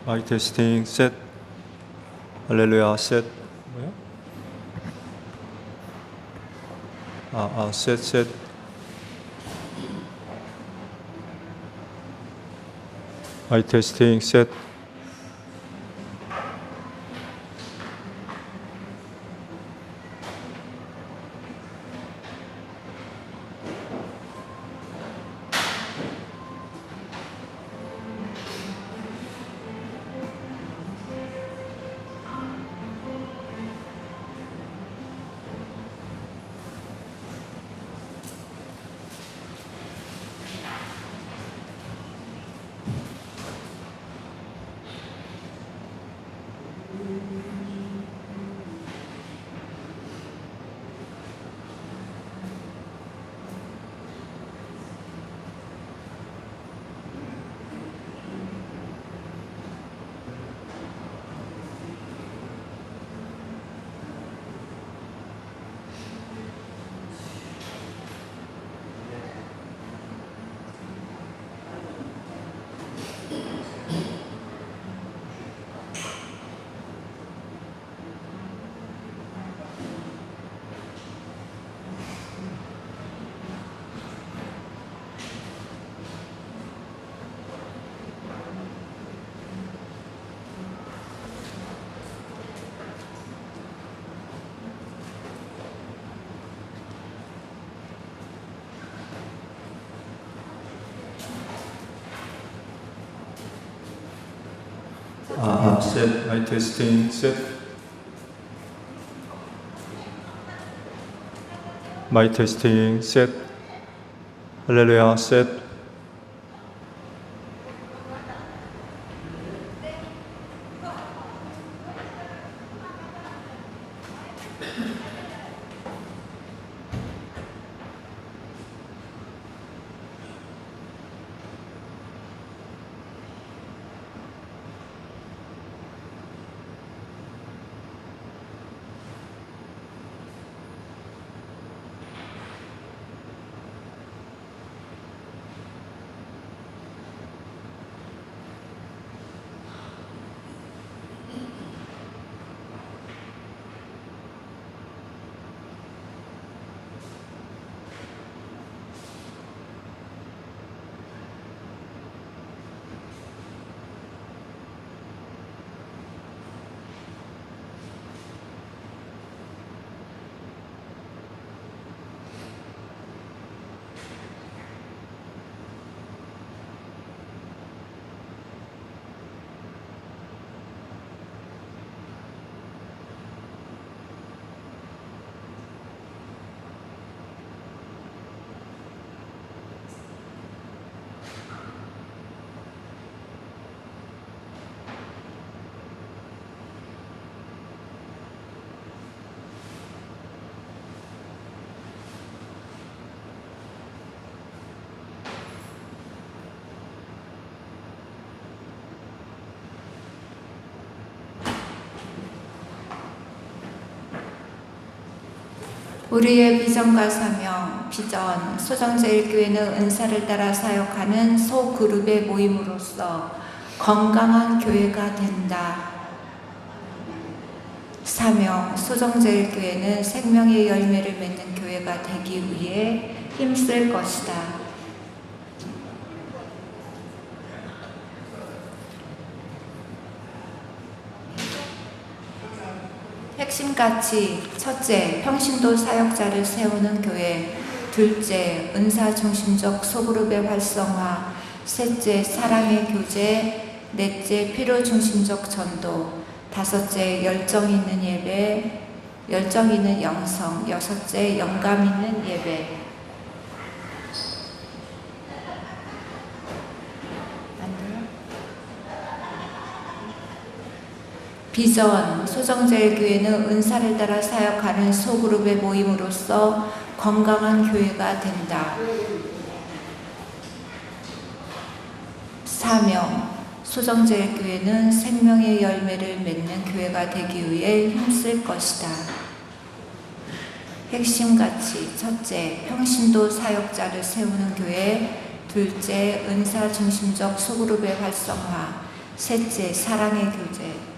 마이크 테스팅 셋. 할렐루야 셋. 뭐야? 셋. 마이크 테스팅 셋. 셋. 마이크 테스팅 셋. 마이크 테스팅 셋. 할렐루야 셋. 우리의 비전과 사명, 비전, 소정제일교회는 은사를 따라 사역하는 소그룹의 모임으로서 건강한 교회가 된다. 사명, 소정제일교회는 생명의 열매를 맺는 교회가 되기 위해 힘쓸 것이다. 핵심가치, 첫째, 평신도 사역자를 세우는 교회. 둘째, 은사중심적 소그룹의 활성화. 셋째, 사랑의 교제. 넷째, 필요중심적 전도. 다섯째, 열정 있는 예배, 열정 있는 영성. 여섯째, 영감 있는 예배. 비전 소정제일교회는 은사를 따라 사역하는 소그룹의 모임으로서 건강한 교회가 된다. 사명 소정제일교회는 생명의 열매를 맺는 교회가 되기 위해 힘쓸 것이다. 핵심 가치 첫째, 평신도 사역자를 세우는 교회. 둘째, 은사 중심적 소그룹의 활성화. 셋째, 사랑의 교제.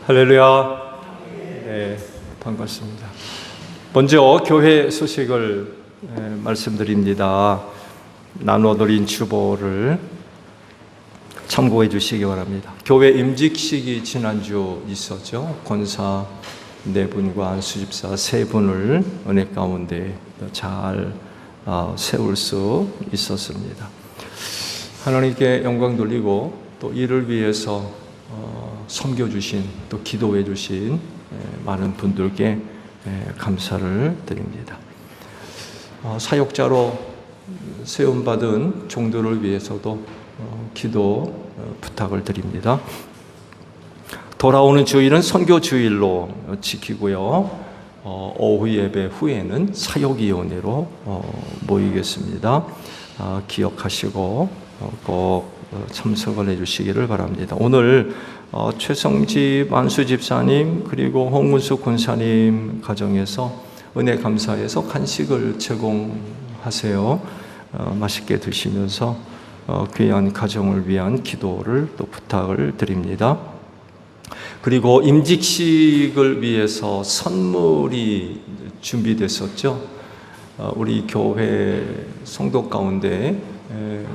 할렐루야. 네, 반갑습니다. 먼저 교회 소식을 말씀드립니다. 나눠드린 주보를 참고해 주시기 바랍니다. 교회 임직식이 지난주 있었죠. 권사 4분과 안수집사 3분을 은혜 가운데 잘 세울 수 있었습니다. 하나님께 영광 돌리고 또 이를 위해서 섬겨주신 또 기도해 주신 많은 분들께 감사를 드립니다. 사역자로 세움받은 종들을 위해서도 기도 부탁을 드립니다. 돌아오는 주일은 선교 주일로 지키고요. 오후 예배 후에는 사역위원회로 모이겠습니다. 기억하시고 꼭 참석을 해주시기를 바랍니다. 오늘 최성집 안수집사님 그리고 홍문숙 권사님 가정에서 은혜 감사해서 간식을 제공하세요. 맛있게 드시면서 귀한 가정을 위한 기도를 또 부탁을 드립니다. 그리고 임직식을 위해서 선물이 준비됐었죠. 우리 교회 성도 가운데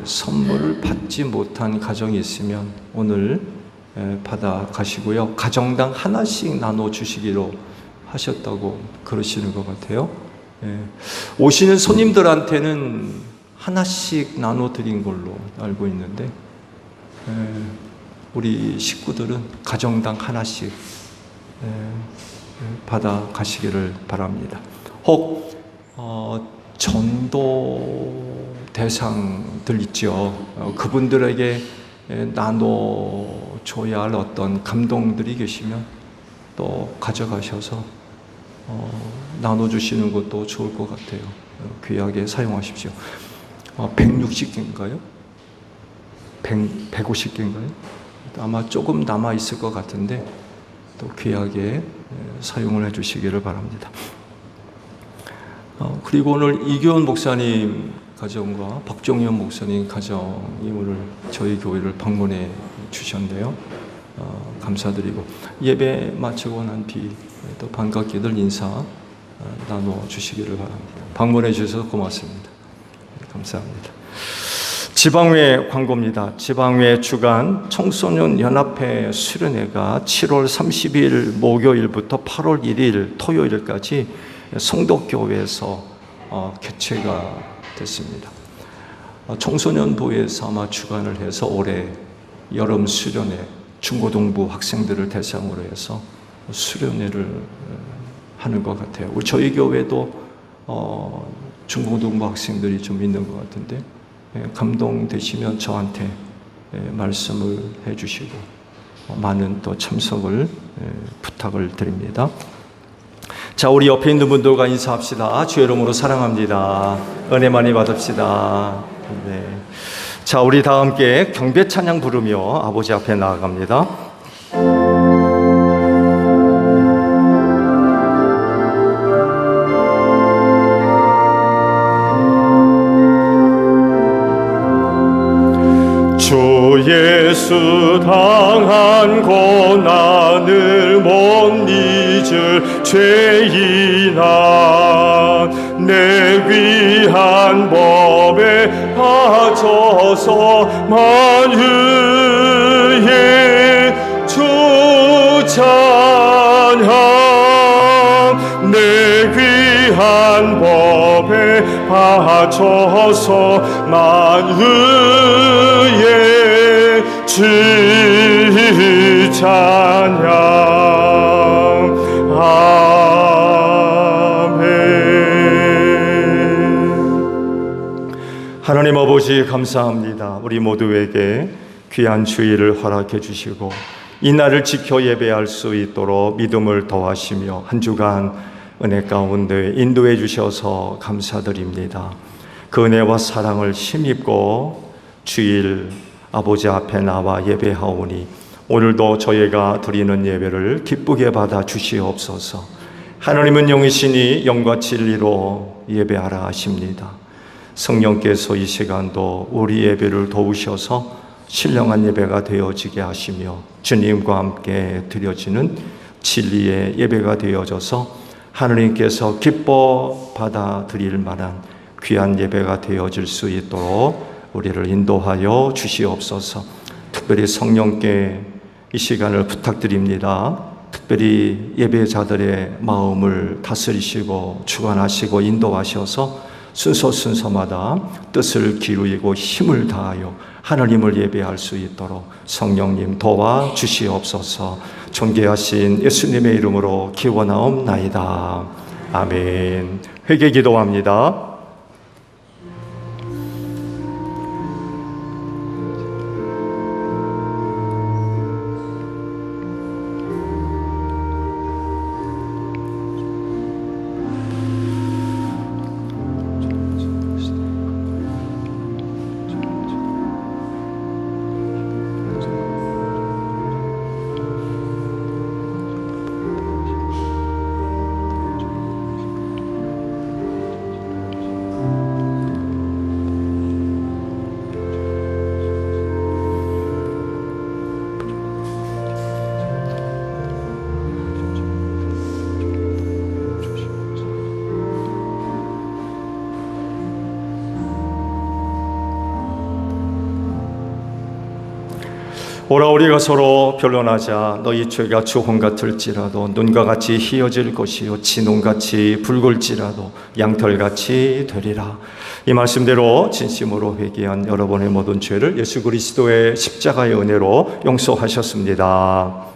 선물을 받지 못한 가정이 있으면 오늘 받아 가시고요. 가정당 하나씩 나눠 주시기로 하셨다고 그러시는 것 같아요. 오시는 손님들한테는 하나씩 나눠 드린 걸로 알고 있는데 우리 식구들은 가정당 하나씩 받아 가시기를 바랍니다. 혹 전도 대상들 있죠. 그분들에게 나눠줘야 할 어떤 감동들이 계시면 또 가져가셔서 나눠주시는 것도 좋을 것 같아요. 귀하게 사용하십시오. 160개인가요? 150개인가요? 아마 조금 남아있을 것 같은데 또 귀하게 사용을 해주시기를 바랍니다. 그리고 오늘 이교원 목사님 가정과 박종현 목사님 가정이 오늘 저희 교회를 방문해 주셨는데요. 감사드리고 예배 마치고 난 뒤 또 반갑게들 인사 나눠 주시기를 바랍니다. 방문해 주셔서 고맙습니다. 감사합니다. 지방회 광고입니다. 지방회 주간 청소년 연합회 수련회가 7월 30일 목요일부터 8월 1일 토요일까지 성덕교회에서 개최가 됐습니다. 청소년부에서 아마 주관을 해서 올해 여름 수련회 중고등부 학생들을 대상으로 해서 수련회를 하는 것 같아요. 우리 저희 교회도 중고등부 학생들이 좀 있는 것 같은데 감동되시면 저한테 말씀을 해주시고 많은 또 참석을 부탁을 드립니다. 자, 우리 옆에 있는 분들과 인사합시다. 주의 이름으로 사랑합니다. 은혜 많이 받읍시다. 네. 자, 우리 다 함께 경배 찬양 부르며 아버지 앞에 나아갑니다. 주 예수 당한 고난을 못 잊을 죄인아 내 위한 법에 빠져서 만유의 주 찬양 내 위한 법에 빠져서 만유의 주 찬양 아멘. 하나님 아버지 감사합니다. 우리 모두에게 귀한 주일을 허락해 주시고 이 날을 지켜 예배할 수 있도록 믿음을 더하시며 한 주간 은혜 가운데 인도해 주셔서 감사드립니다. 그 은혜와 사랑을 힘입고 주일 아버지 앞에 나와 예배하오니 오늘도 저희가 드리는 예배를 기쁘게 받아 주시옵소서. 하나님은 영이시니 영과 진리로 예배하라 하십니다. 성령께서 이 시간도 우리 예배를 도우셔서 신령한 예배가 되어지게 하시며 주님과 함께 드려지는 진리의 예배가 되어져서 하느님께서 기뻐 받아들일 만한 귀한 예배가 되어질 수 있도록 우리를 인도하여 주시옵소서. 특별히 성령께 이 시간을 부탁드립니다. 특별히 예배자들의 마음을 다스리시고 주관하시고 인도하셔서 순서마다 뜻을 기울이고 힘을 다하여 하나님을 예배할 수 있도록 성령님 도와 주시옵소서. 존귀하신 예수님의 이름으로 기원하옵나이다. 아멘. 회개 기도합니다. 오라 우리가 서로 변론하자. 너희 죄가 주홍 같을지라도 눈과 같이 희어질 것이요 진홍같이 붉을지라도 양털같이 되리라. 이 말씀대로 진심으로 회개한 여러분의 모든 죄를 예수 그리스도의 십자가의 은혜로 용서하셨습니다.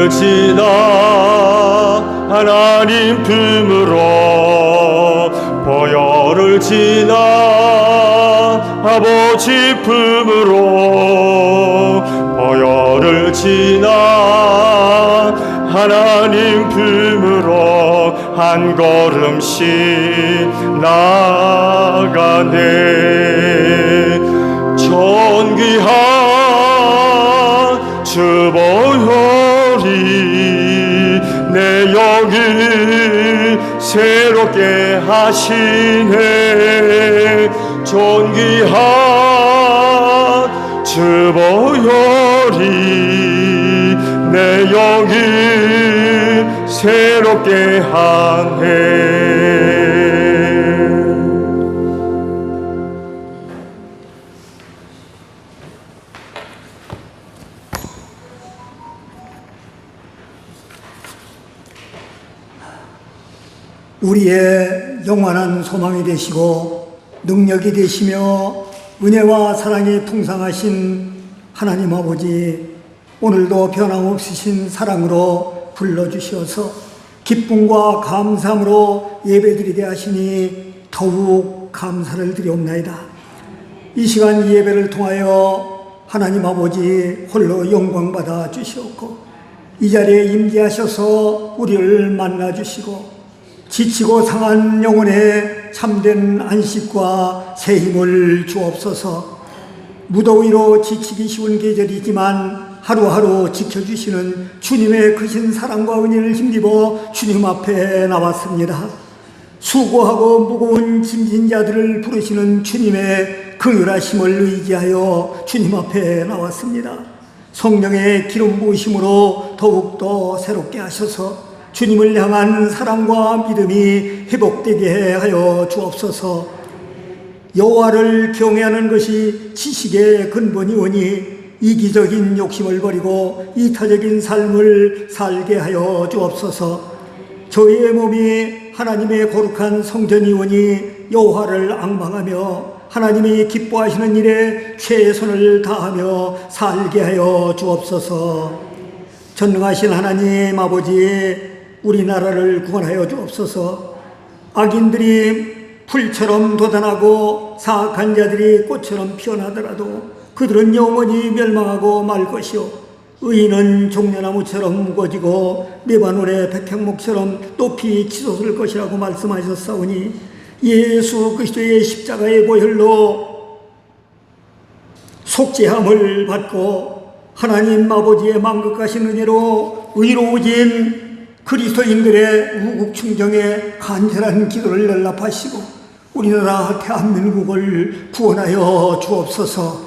지나 하나님 품으로 보혈을 지나 아버지 품으로 보혈을 지나 하나님 품으로 한 걸음씩 나아가네. 존귀한 주 보혈이 내 영이 새롭게 하시네. 존귀한 주 보혈이 내 영이 새롭게 하네. 우리의 영원한 소망이 되시고 능력이 되시며 은혜와 사랑이 풍성하신 하나님 아버지, 오늘도 변함없으신 사랑으로 불러주셔서 기쁨과 감사함으로 예배드리게 하시니 더욱 감사를 드리옵나이다. 이 시간 이 예배를 통하여 하나님 아버지 홀로 영광받아 주시옵고 이 자리에 임재하셔서 우리를 만나주시고 지치고 상한 영혼에 참된 안식과 새 힘을 주옵소서. 무더위로 지치기 쉬운 계절이지만 하루하루 지켜주시는 주님의 크신 사랑과 은혜를 힘입어 주님 앞에 나왔습니다. 수고하고 무거운 짐진 자들을 부르시는 주님의 긍휼하심을 의지하여 주님 앞에 나왔습니다. 성령의 기름 부으심으로 더욱더 새롭게 하셔서 주님을 향한 사랑과 믿음이 회복되게 하여 주옵소서. 여호와를 경외하는 것이 지식의 근본이오니 이기적인 욕심을 버리고 이타적인 삶을 살게 하여 주옵소서. 저희의 몸이 하나님의 거룩한 성전이오니 여호와를 앙망하며 하나님이 기뻐하시는 일에 최선을 다하며 살게 하여 주옵소서. 전능하신 하나님 아버지, 우리나라를 구원하여 주옵소서. 악인들이 풀처럼 돋아나고 사악한 자들이 꽃처럼 피어나더라도 그들은 영원히 멸망하고 말 것이요 의인은 종려나무처럼 무거지고 레바논의 백향목처럼 높이 치솟을 것이라고 말씀하셨사오니 예수 그리스도의 십자가의 보혈로 속죄함을 받고 하나님 아버지의 만극하신 은혜로 의로워진 그리스도인들의 우국 충정에 간절한 기도를 연락하시고 우리나라 대한민국을 구원하여 주옵소서.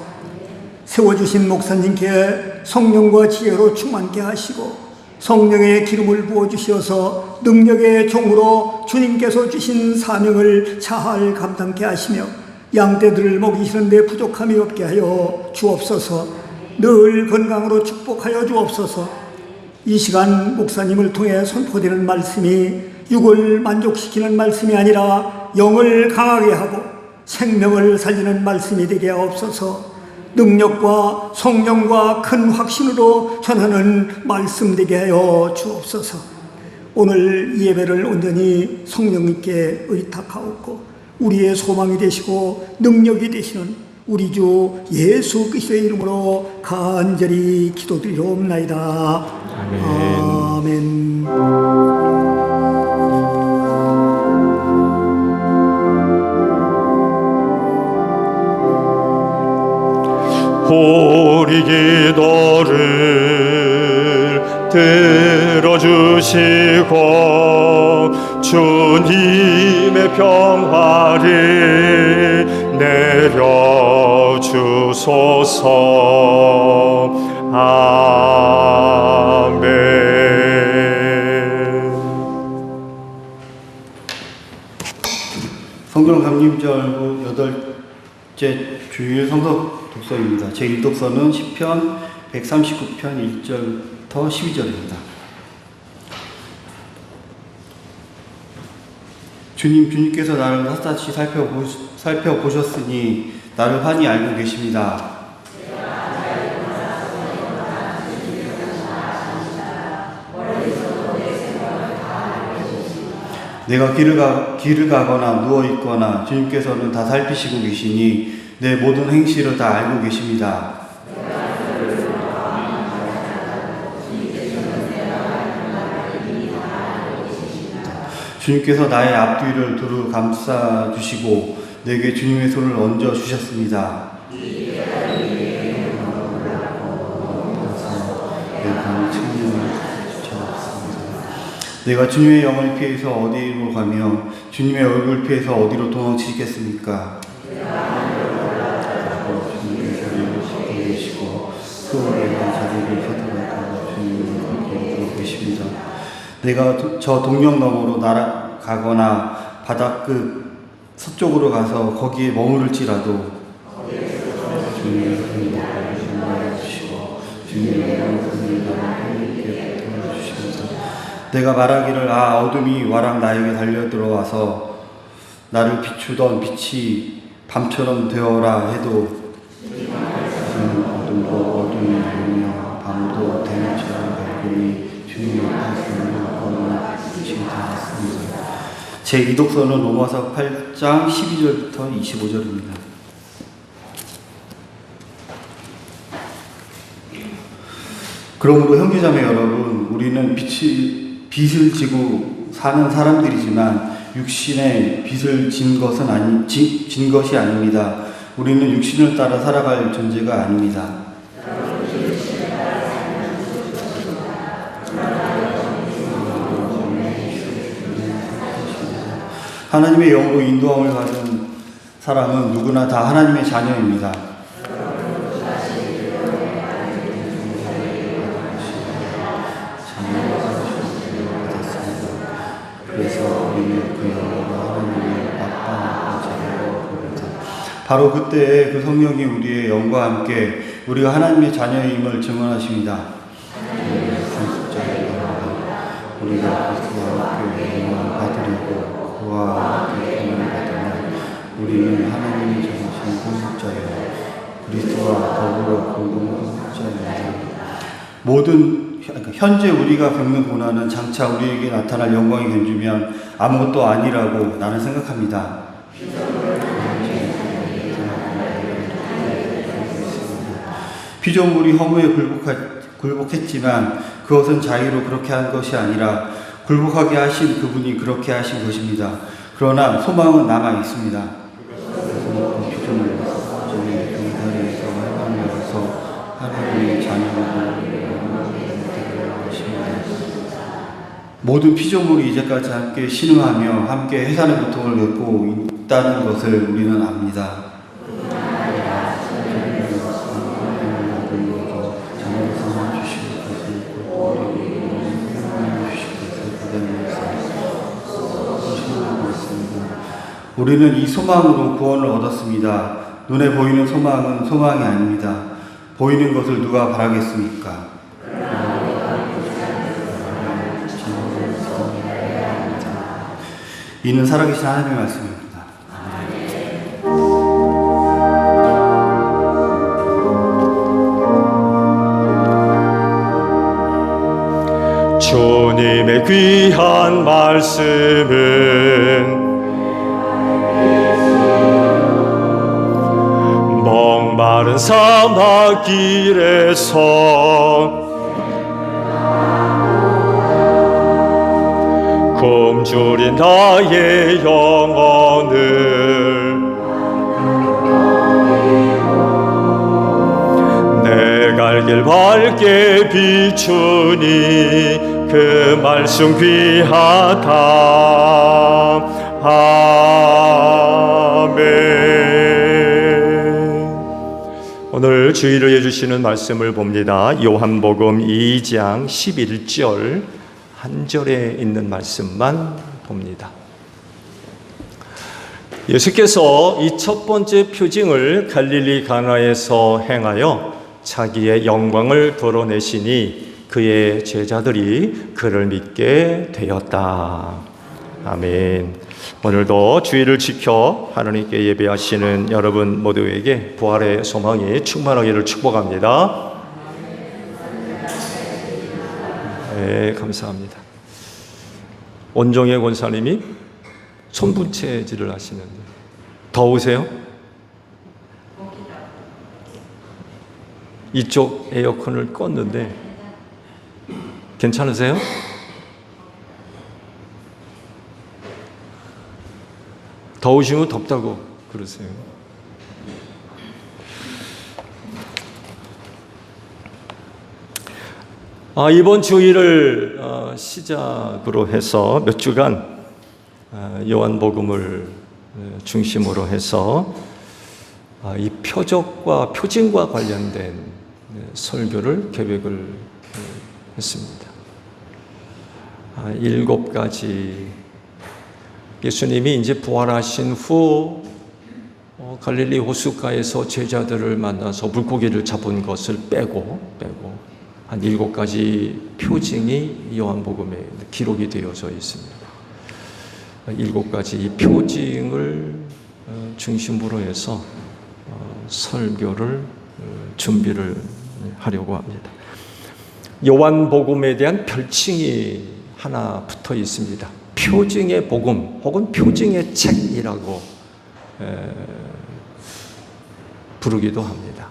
세워주신 목사님께 성령과 지혜로 충만케 하시고 성령의 기름을 부어주셔서 능력의 종으로 주님께서 주신 사명을 잘 감당케 하시며 양떼들을 먹이시는데 부족함이 없게 하여 주옵소서. 늘 건강으로 축복하여 주옵소서. 이 시간 목사님을 통해 선포되는 말씀이 육을 만족시키는 말씀이 아니라 영을 강하게 하고 생명을 살리는 말씀이 되게 하옵소서. 능력과 성령과 큰 확신으로 전하는 말씀 되게 하여 주옵소서. 오늘 이 예배를 온전히 성령님께 의탁하옵고 우리의 소망이 되시고 능력이 되시는 우리 주 예수 그리스도의 이름으로 간절히 기도드리옵나이다. 아멘. 우리 기도를 들어주시고 주님의 평화를 내려주소서. 아멘. 성경 감림절 여덟째 주일 성서 독서입니다. 제1독서는 시편 139편 1절부터 12절입니다. 주님께서 나를 샅샅이 살펴보셨으니 나를 환히 알고 계십니다. 내가 길을 가거나 누워있거나 주님께서는 다 살피시고 계시니 내 모든 행실을 다 알고 계십니다. 주님께서 나의 앞뒤를 두루 감싸 주시고 내게 주님의 손을 얹어 주셨습니다. 내가 주님의 영을 피해서 어디로 가며 주님의 얼굴 피해서 어디로 도망치겠습니까? 내가 저 동력 너머로 날아가거나 바다 끝 서쪽으로 가서 거기에 머무를지라도 내가 말하기를 어둠이 와락 나에게 달려들어와서 나를 비추던 빛이 밤처럼 되어라 해도 어둠이 되며 밤도 대낮처럼 밝으니 주님의 말씀을 빛이 되었습니다. 제2독서는 로마서 8장 12절부터 25절입니다. 그러므로 형제자매 여러분, 우리는 빚을 지고 사는 사람들이지만 육신의 빚을 진 것이 아닙니다. 우리는 육신을 따라 살아갈 존재가 아닙니다. 하나님의 영으로 인도함을 받은 사람은 누구나 다 하나님의 자녀입니다. 그래서 우리는 그 영으로 하나님의 아빠, 아버지라고 부릅니다. 바로 그때에 그 성령이 우리의 영과 함께 우리가 하나님의 자녀임을 증언하십니다. 우리가 그리스도와 함께 영광을 받으려고 그와 함께 영광을 받으면 우리는 하나님이 정하신 공급자요 그리스도와 더불어 공동공급자입니다. 현재 우리가 겪는 고난은 장차 우리에게 나타날 영광이 견주면 아무것도 아니라고 나는 생각합니다. 피조물이 허무에 굴복했지만 그것은 자의로 그렇게 한 것이 아니라 굴복하게 하신 그분이 그렇게 하신 것입니다. 그러나 소망은 남아 있습니다. 피조물, 경다리에서 해방을 모든 피조물이 이제까지 함께 신음하며 함께 해산의 고통을 겪고 있다는 것을 우리는 압니다. 우리는 이 소망으로 구원을 얻었습니다. 눈에 보이는 소망은 소망이 아닙니다. 보이는 것을 누가 바라겠습니까? 이는 살아계신 하나님의 말씀입니다. 주님의 귀한 말씀은 목마른 사막 길에서 굶주린 나의 영혼을 내 갈 길 밝게 비추니 그 말씀 귀하다. 아멘. 오늘 주의를 해주시는 말씀을 봅니다. 요한복음 2장 11절 한 절에 있는 말씀만 봅니다. 예수께서 이 첫 번째 표징을 갈릴리 가나에서 행하여 자기의 영광을 드러내시니 그의 제자들이 그를 믿게 되었다. 아멘. 오늘도 주의를 지켜 하나님께 예배하시는 여러분 모두에게 부활의 소망이 충만하기를 축복합니다. 네, 감사합니다. 원종의 권사님이 손분체질을 하시는데 더우세요? 이쪽 에어컨을 껐는데 괜찮으세요? 더우시면 덥다고 그러세요. 이번 주일을 시작으로 해서 몇 주간 요한복음을 중심으로 해서 이 표적과 표징과 관련된 설교를 계획을 했습니다. 7가지 예수님이 이제 부활하신 후 갈릴리 호숫가에서 제자들을 만나서 물고기를 잡은 것을 빼고 한 7가지 표징이 요한복음에 기록이 되어져 있습니다. 7가지 이 표징을 중심으로 해서 설교를 준비를 하려고 합니다. 요한복음에 대한 별칭이 하나 붙어 있습니다. 표징의 복음 혹은 표징의 책이라고 부르기도 합니다.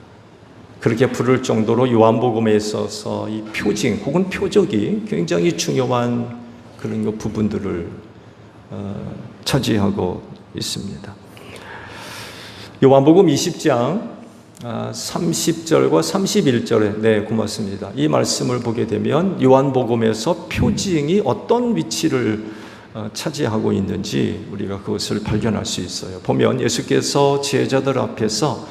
그렇게 부를 정도로 요한복음에 있어서 이 표징 혹은 표적이 굉장히 중요한 그런 부분들을 차지하고 있습니다. 요한복음 20장 30절과 31절에 네, 고맙습니다. 이 말씀을 보게 되면 요한복음에서 표징이 어떤 위치를 차지하고 있는지 우리가 그것을 발견할 수 있어요. 보면 예수께서 제자들 앞에서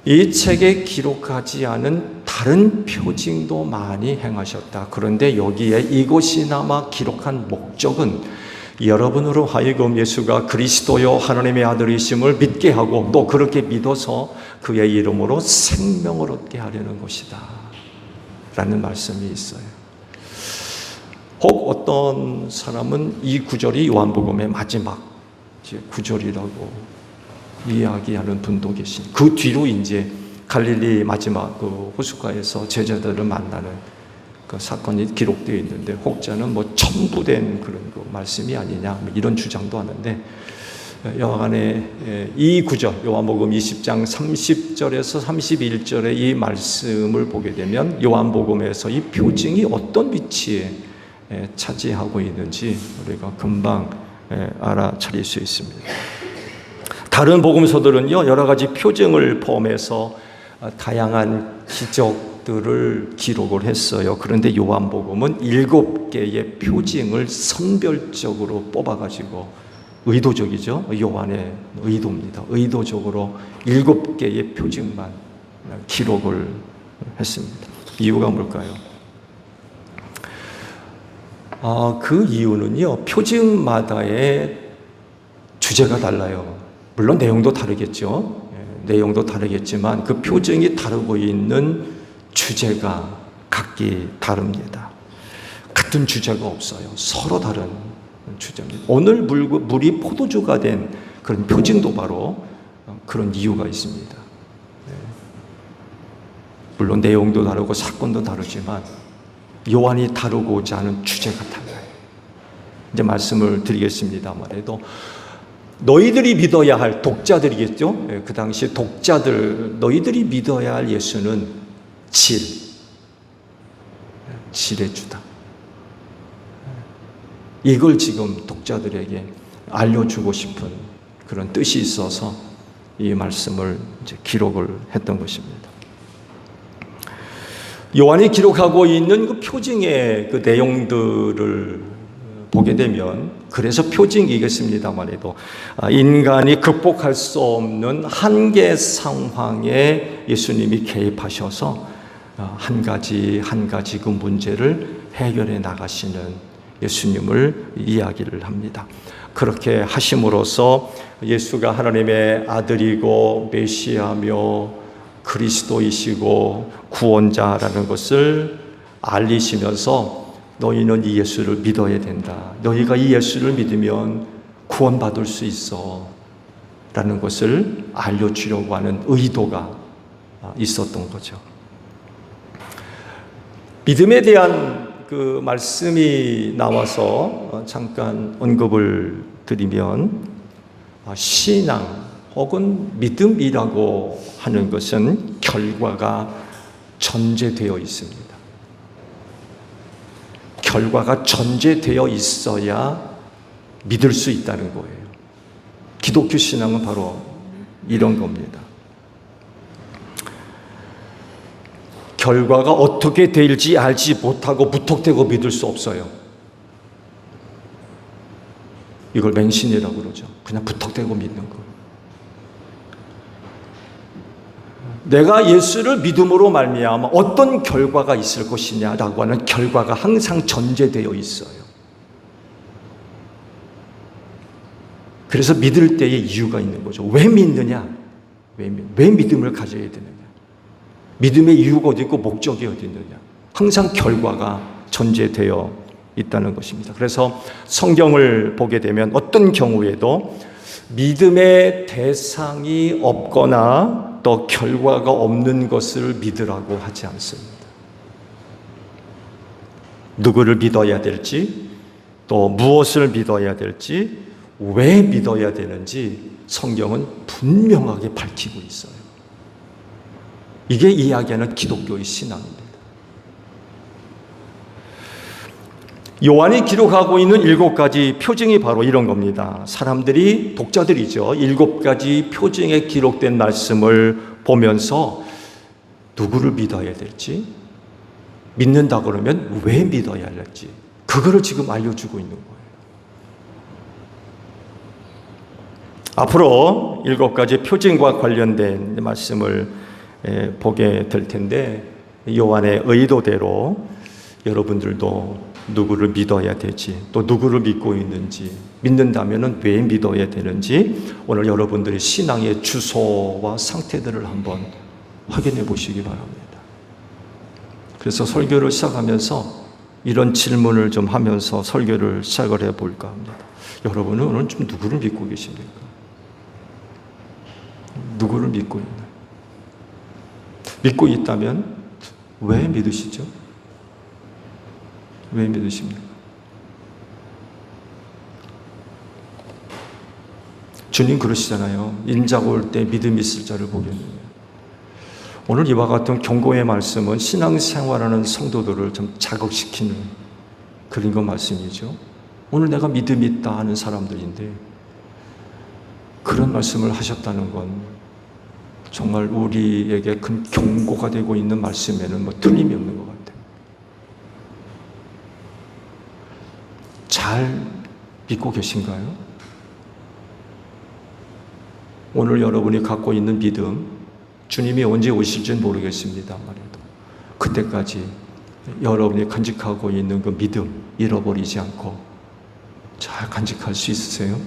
이 책에 기록하지 않은 다른 표징도 많이 행하셨다. 그런데 여기에 이것이나마 기록한 목적은 여러분으로 하여금 예수가 그리스도요 하나님의 아들이심을 믿게 하고 또 그렇게 믿어서 그의 이름으로 생명을 얻게 하려는 것이다 라는 말씀이 있어요. 혹 어떤 사람은 이 구절이 요한복음의 마지막 구절이라고 이야기하는 분도 계신. 그 뒤로 이제 갈릴리 마지막 그 호숫가에서 제자들을 만나는 그 사건이 기록되어 있는데 혹자는 첨부된 그런 그 말씀이 아니냐 이런 주장도 하는데 여하간에 이 구절 요한복음 20장 30절에서 31절의 이 말씀을 보게 되면 요한복음에서 이 표징이 어떤 위치에 차지하고 있는지 우리가 금방 알아차릴 수 있습니다. 다른 복음서들은요 여러 가지 표징을 포함해서 다양한 기적 것들을 기록을 했어요. 그런데 요한복음은 7개의 표징을 선별적으로 뽑아가지고, 의도적이죠. 요한의 의도입니다. 의도적으로 7개의 표징만 기록을 했습니다. 이유가 뭘까요? 그 이유는요, 표징마다의 주제가 달라요. 물론 내용도 다르겠죠. 내용도 다르겠지만 그 표징이 다루고 있는 주제가 각기 다릅니다. 같은 주제가 없어요. 서로 다른 주제입니다. 오늘 물이 포도주가 된 그런 표징도 바로 그런 이유가 있습니다. 물론 내용도 다르고 사건도 다르지만 요한이 다루고자 하는 주제가 달라요. 이제 말씀을 드리겠습니다. 말해도 너희들이 믿어야 할 독자들이겠죠. 그 당시 독자들, 너희들이 믿어야 할 예수는 질의 주다. 이걸 지금 독자들에게 알려주고 싶은 그런 뜻이 있어서 이 말씀을 이제 기록을 했던 것입니다. 요한이 기록하고 있는 그 표징의 그 내용들을 보게 되면, 그래서 표징이겠습니다만 해도 인간이 극복할 수 없는 한계 상황에 예수님이 개입하셔서 한 가지 그 문제를 해결해 나가시는 예수님을 이야기를 합니다. 그렇게 하심으로써 예수가 하나님의 아들이고 메시아며 그리스도이시고 구원자라는 것을 알리시면서 너희는 이 예수를 믿어야 된다. 너희가 이 예수를 믿으면 구원받을 수 있어. 라는 것을 알려주려고 하는 의도가 있었던 거죠. 믿음에 대한 그 말씀이 나와서 잠깐 언급을 드리면, 신앙 혹은 믿음이라고 하는 것은 결과가 전제되어 있습니다. 결과가 전제되어 있어야 믿을 수 있다는 거예요. 기독교 신앙은 바로 이런 겁니다. 결과가 어떻게 될지 알지 못하고 무턱대고 믿을 수 없어요. 이걸 맹신이라고 그러죠. 그냥 무턱대고 믿는 거. 내가 예수를 믿음으로 말미암아 어떤 결과가 있을 것이냐라고 하는 결과가 항상 전제되어 있어요. 그래서 믿을 때의 이유가 있는 거죠. 왜 믿느냐? 왜 믿음을 가져야 되느냐? 믿음의 이유가 어디 있고 목적이 어디 있느냐? 항상 결과가 전제되어 있다는 것입니다. 그래서 성경을 보게 되면 어떤 경우에도 믿음의 대상이 없거나 또 결과가 없는 것을 믿으라고 하지 않습니다. 누구를 믿어야 될지, 또 무엇을 믿어야 될지, 왜 믿어야 되는지 성경은 분명하게 밝히고 있어요. 이게 이야기하는 기독교의 신앙입니다. 요한이 기록하고 있는 7가지 표징이 바로 이런 겁니다. 사람들이, 독자들이죠, 7가지 표징에 기록된 말씀을 보면서 누구를 믿어야 될지, 믿는다 그러면 왜 믿어야 할지, 그거를 지금 알려주고 있는 거예요. 앞으로 7가지 표징과 관련된 말씀을 보게 될 텐데, 요한의 의도대로 여러분들도 누구를 믿어야 되지, 또 누구를 믿고 있는지, 믿는다면 왜 믿어야 되는지 오늘 여러분들의 신앙의 주소와 상태들을 한번 확인해 보시기 바랍니다. 그래서 설교를 시작하면서 이런 질문을 좀 하면서 설교를 시작을 해볼까 합니다. 여러분은 오늘 좀 누구를 믿고 계십니까? 누구를 믿고 있나요? 믿고 있다면 왜 믿으시죠? 왜 믿으십니까? 주님 그러시잖아요. 인자가 올 때 믿음이 있을 자를 보겠느냐. 오늘 이와 같은 경고의 말씀은 신앙생활하는 성도들을 좀 자극시키는 그런 거 말씀이죠. 오늘 내가 믿음이 있다 하는 사람들인데 그런 말씀을 하셨다는 건 정말 우리에게 큰 경고가 되고 있는 말씀에는 뭐 틀림이 없는 것 같아요. 잘 믿고 계신가요? 오늘 여러분이 갖고 있는 믿음, 주님이 언제 오실지는 모르겠습니다. 말해도 그때까지 여러분이 간직하고 있는 그 믿음 잃어버리지 않고 잘 간직할 수 있으세요?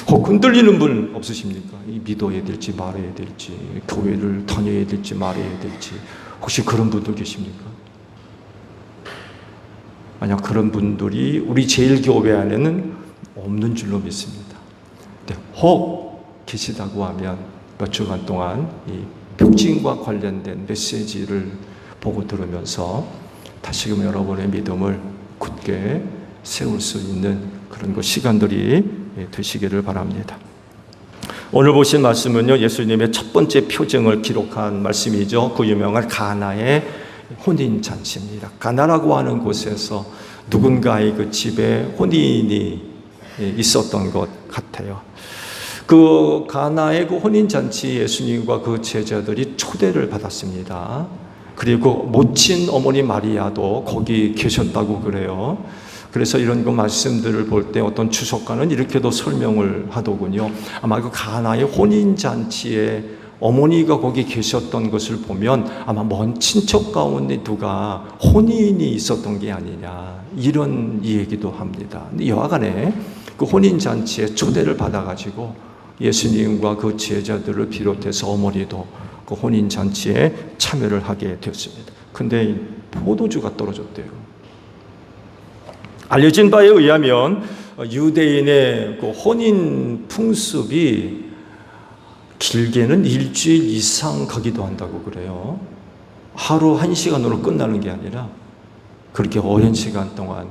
혹 흔들리는 분 없으십니까? 믿어야 될지 말아야 될지, 교회를 다녀야 될지 말아야 될지, 혹시 그런 분도 계십니까? 만약 그런 분들이 우리 제일교회 안에는 없는 줄로 믿습니다. 혹 계시다고 하면 몇 주간 동안 이 복진과 관련된 메시지를 보고 들으면서 다시금 여러분의 믿음을 굳게 세울 수 있는 그런 그 시간들이 되시기를 바랍니다. 오늘 보신 말씀은요, 예수님의 첫 번째 표징을 기록한 말씀이죠. 그 유명한 가나의 혼인잔치입니다. 가나라고 하는 곳에서 누군가의 그 집에 혼인이 있었던 것 같아요. 그 가나의 그 혼인잔치 예수님과 그 제자들이 초대를 받았습니다. 그리고 모친 어머니 마리아도 거기 계셨다고 그래요. 그래서 이런 그 말씀들을 볼 때 어떤 주석가는 이렇게도 설명을 하더군요. 아마 그 가나의 혼인잔치에 어머니가 거기 계셨던 것을 보면 아마 먼 친척 가운데 누가 혼인이 있었던 게 아니냐, 이런 얘기도 합니다. 근데 여하간에 그 혼인잔치에 초대를 받아가지고 예수님과 그 제자들을 비롯해서 어머니도 그 혼인잔치에 참여를 하게 되었습니다. 근데 포도주가 떨어졌대요. 알려진 바에 의하면 유대인의 그 혼인 풍습이 길게는 일주일 이상 가기도 한다고 그래요. 하루 1시간으로 끝나는 게 아니라 그렇게 오랜 시간 동안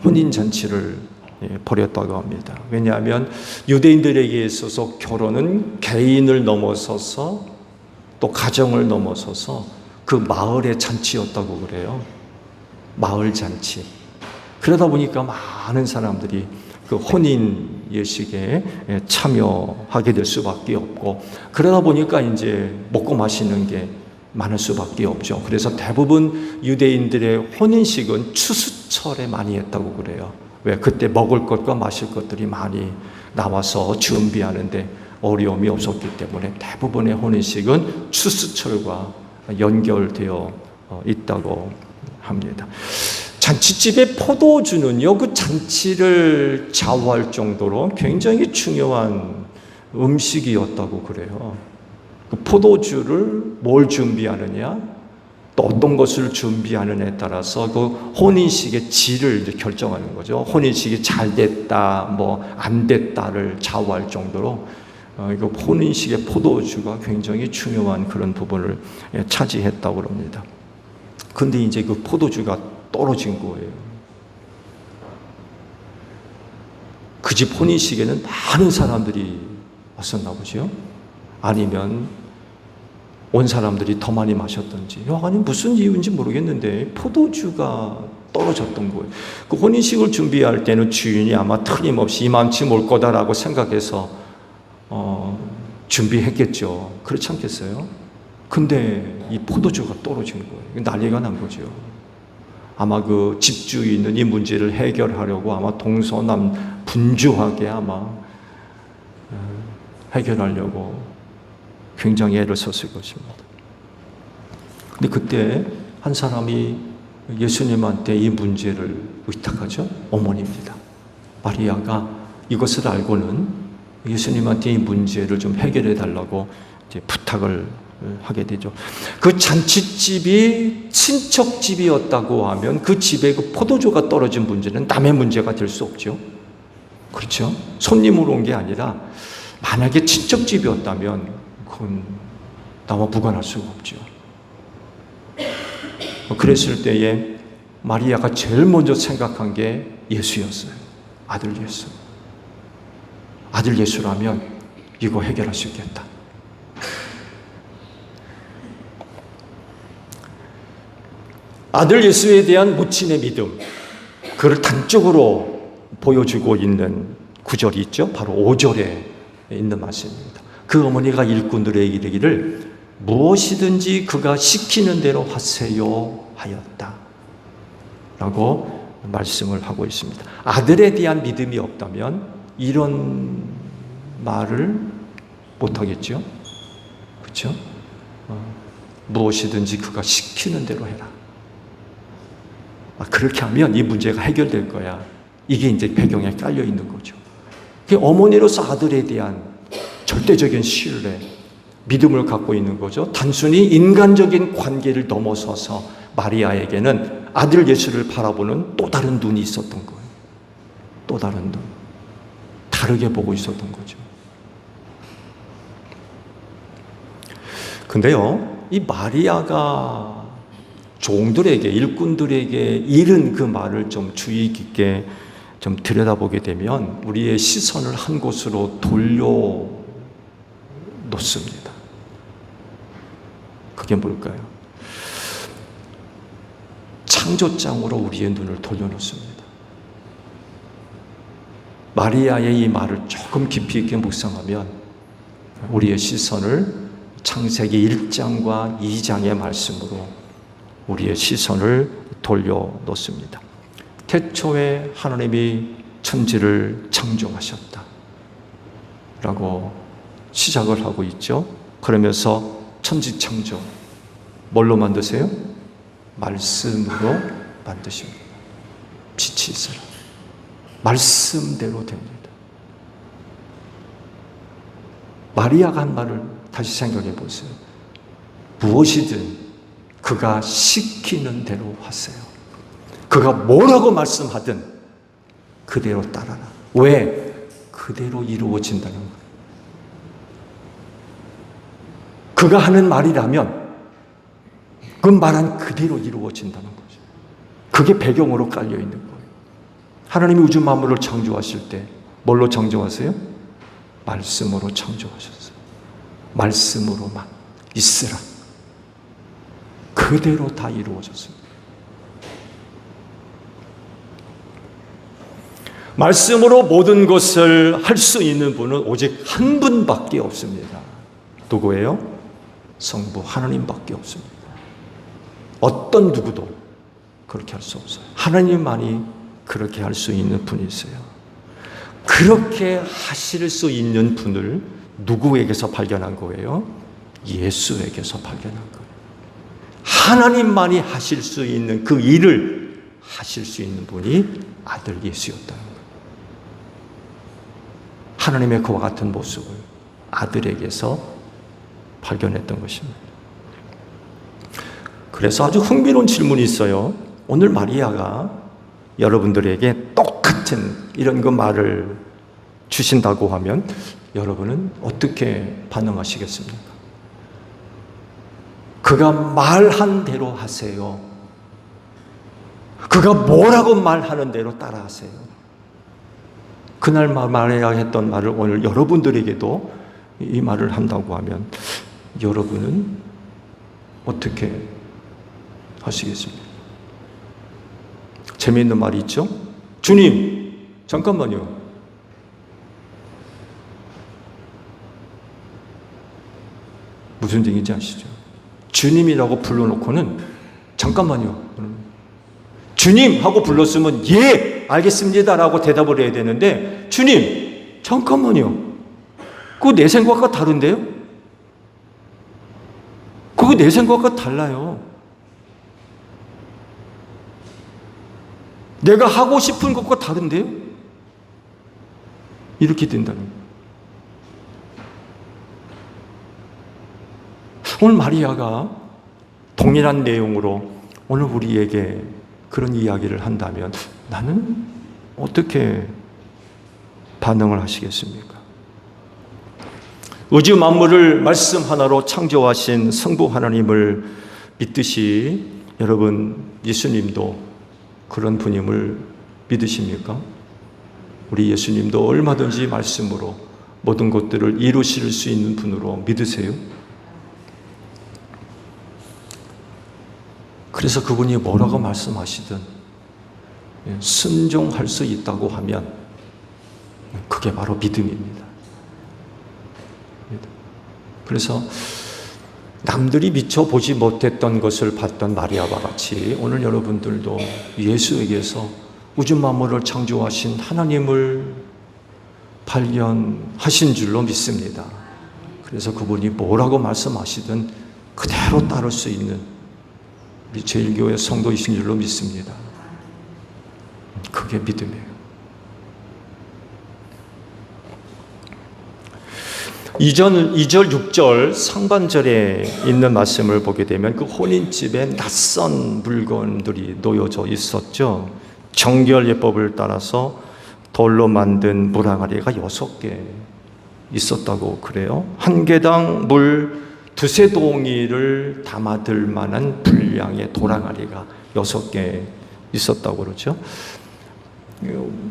혼인잔치를 벌였다고 합니다. 왜냐하면 유대인들에게 있어서 결혼은 개인을 넘어서서 또 가정을 넘어서서 그 마을의 잔치였다고 그래요. 마을 잔치. 그러다 보니까 많은 사람들이 그 혼인 예식에 참여하게 될 수밖에 없고, 그러다 보니까 이제 먹고 마시는 게 많을 수밖에 없죠. 그래서 대부분 유대인들의 혼인식은 추수철에 많이 했다고 그래요. 왜? 그때 먹을 것과 마실 것들이 많이 나와서 준비하는데 어려움이 없었기 때문에 대부분의 혼인식은 추수철과 연결되어 있다고 합니다. 잔치집의 포도주는요, 그 잔치를 좌우할 정도로 굉장히 중요한 음식이었다고 그래요. 그 포도주를 뭘 준비하느냐, 또 어떤 것을 준비하느냐에 따라서 그 혼인식의 질을 이제 결정하는 거죠. 혼인식이 잘 됐다, 뭐 안 됐다를 좌우할 정도로 그 혼인식의 포도주가 굉장히 중요한 그런 부분을 차지했다고 합니다. 근데 이제 그 포도주가 떨어진 거예요. 그 집 혼인식에는 많은 사람들이 왔었나 보죠. 아니면 온 사람들이 더 많이 마셨던지, 아니 무슨 이유인지 모르겠는데 포도주가 떨어졌던 거예요. 그 혼인식을 준비할 때는 주인이 아마 틀림없이 이맘쯤 올 거다라고 생각해서 준비했겠죠. 그렇지 않겠어요? 근데 이 포도주가 떨어진 거예요. 난리가 난 거죠. 아마 그 집주인은 이 문제를 해결하려고 아마 동서남 분주하게 아마 해결하려고 굉장히 애를 썼을 것입니다. 근데 그때 한 사람이 예수님한테 이 문제를 의탁하죠. 어머니입니다. 마리아가 이것을 알고는 예수님한테 이 문제를 좀 해결해 달라고 이제 부탁을 하게 되죠. 그 잔치집이 친척집이었다고 하면 그 집에 그 포도주가 떨어진 문제는 남의 문제가 될 수 없죠. 그렇죠? 손님으로 온 게 아니라 만약에 친척집이었다면 그건 나와 무관할 수가 없죠. 그랬을 때에 마리아가 제일 먼저 생각한 게 예수였어요. 아들 예수. 아들 예수라면 이거 해결할 수 있겠다. 아들 예수에 대한 모친의 믿음, 그를 단적으로 보여주고 있는 구절이 있죠. 바로 5절에 있는 말씀입니다. 그 어머니가 일꾼들에게 이르기를 무엇이든지 그가 시키는 대로 하세요 하였다 라고 말씀을 하고 있습니다. 아들에 대한 믿음이 없다면 이런 말을 못하겠죠. 그렇죠? 무엇이든지 그가 시키는 대로 해라. 그렇게 하면 이 문제가 해결될 거야. 이게 이제 배경에 깔려 있는 거죠. 어머니로서 아들에 대한 절대적인 신뢰, 믿음을 갖고 있는 거죠. 단순히 인간적인 관계를 넘어서서 마리아에게는 아들 예수를 바라보는 또 다른 눈이 있었던 거예요. 또 다른 눈. 다르게 보고 있었던 거죠. 근데요, 이 마리아가 종들에게, 일꾼들에게 잃은 그 말을 좀 주의 깊게 좀 들여다보게 되면 우리의 시선을 한 곳으로 돌려놓습니다. 그게 뭘까요? 창조장으로 우리의 눈을 돌려놓습니다. 마리아의 이 말을 조금 깊이 있게 묵상하면 우리의 시선을 창세기 1장과 2장의 말씀으로 우리의 시선을 돌려놓습니다. 태초에 하나님이 천지를 창조하셨다 라고 시작을 하고 있죠. 그러면서 천지 창조 뭘로 만드세요? 말씀으로 만드십니다. 빛이 있어라. 말씀대로 됩니다. 마리아가 한 말을 다시 생각해 보세요. 무엇이든 그가 시키는 대로 하세요. 그가 뭐라고 말씀하든 그대로 따라라. 왜? 그대로 이루어진다는 거예요. 그가 하는 말이라면 그 말은 그대로 이루어진다는 거죠. 그게 배경으로 깔려 있는 거예요. 하나님이 우주 만물을 창조하실 때 뭘로 창조하세요? 말씀으로 창조하셨어요. 말씀으로만 있으라. 그대로 다 이루어졌습니다. 말씀으로 모든 것을 할 수 있는 분은 오직 한 분밖에 없습니다. 누구예요? 성부 하나님밖에 없습니다. 어떤 누구도 그렇게 할 수 없어요. 하나님만이 그렇게 할 수 있는 분이세요. 그렇게 하실 수 있는 분을 누구에게서 발견한 거예요? 예수에게서 발견한 거예요. 하나님만이 하실 수 있는 그 일을 하실 수 있는 분이 아들 예수였다는 거예요. 하나님의 그와 같은 모습을 아들에게서 발견했던 것입니다. 그래서 아주 흥미로운 질문이 있어요. 오늘 마리아가 여러분들에게 똑같은 이런 그 말을 주신다고 하면 여러분은 어떻게 반응하시겠습니까? 그가 말한 대로 하세요. 그가 뭐라고 말하는 대로 따라하세요. 그날 말해야 했던 말을 오늘 여러분들에게도 이 말을 한다고 하면 여러분은 어떻게 하시겠습니까? 재미있는 말이 있죠? 주님, 잠깐만요. 무슨 얘기인지 아시죠? 주님이라고 불러놓고는 잠깐만요. 주님 하고 불렀으면 예, 알겠습니다라고 대답을 해야 되는데 주님, 잠깐만요. 그거 내 생각과 다른데요? 그거 내 생각과 달라요. 내가 하고 싶은 것과 다른데요? 이렇게 된다는 거예요. 오늘 마리아가 동일한 내용으로 오늘 우리에게 그런 이야기를 한다면 나는 어떻게 반응을 하시겠습니까? 우주 만물을 말씀 하나로 창조하신 성부 하나님을 믿듯이 여러분 예수님도 그런 분임을 믿으십니까? 우리 예수님도 얼마든지 말씀으로 모든 것들을 이루실 수 있는 분으로 믿으세요? 그래서 그분이 뭐라고 말씀하시든 순종할 수 있다고 하면 그게 바로 믿음입니다. 그래서 남들이 미처 보지 못했던 것을 봤던 마리아와 같이 오늘 여러분들도 예수에게서 우주 만물을 창조하신 하나님을 발견하신 줄로 믿습니다. 그래서 그분이 뭐라고 말씀하시든 그대로 따를 수 있는 우리 제1교회 성도이신 줄로 믿습니다. 그게 믿음이에요. 2절, 6절 상반절에 있는 말씀을 보게 되면 그 혼인집에 낯선 물건들이 놓여져 있었죠. 정결 예법을 따라서 돌로 만든 물항아리가 6개 있었다고 그래요. 한 개당 물 2-3동이를 담아들 만한 분량의 돌항아리가 6개 있었다고 그러죠.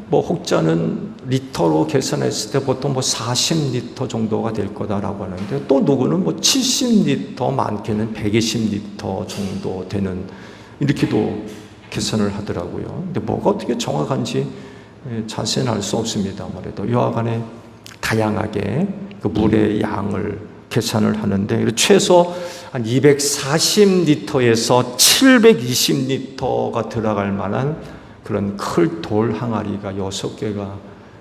뭐 혹자는 리터로 계산했을 때 보통 뭐 40리터 정도가 될 거다라고 하는데, 또 누구는 뭐 70리터, 많게는 120리터 정도 되는, 이렇게도 계산을 하더라고요. 근데 뭐가 어떻게 정확한지 자세는 알 수 없습니다. 아무래도 여하간에 다양하게 그 물의 양을 계산을 하는데, 최소 한 240리터에서 720리터가 들어갈 만한 그런 클 돌 항아리가 6개가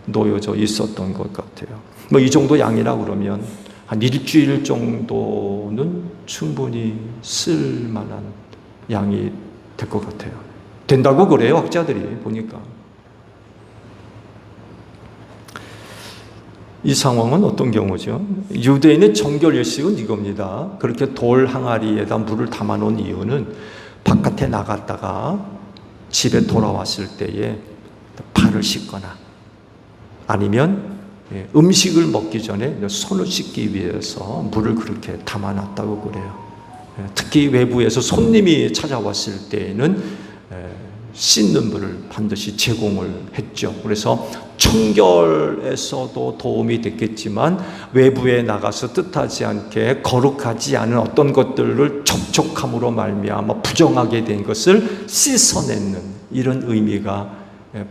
놓여져 있었던 것 같아요. 뭐 이 정도 양이라 그러면 한 일주일 정도는 충분히 쓸 만한 양이 될 것 같아요. 된다고 그래요, 학자들이 보니까. 이 상황은 어떤 경우죠? 유대인의 정결 예식은 이겁니다. 그렇게 돌 항아리에다 물을 담아 놓은 이유는 바깥에 나갔다가 집에 돌아왔을 때에 발을 씻거나 아니면 음식을 먹기 전에 손을 씻기 위해서 물을 그렇게 담아놨다고 그래요. 특히 외부에서 손님이 찾아왔을 때에는 씻는 물을 반드시 제공을 했죠. 그래서 청결에서도 도움이 됐겠지만 외부에 나가서 뜻하지 않게 거룩하지 않은 어떤 것들을 접촉함으로 말미암아 부정하게 된 것을 씻어내는 이런 의미가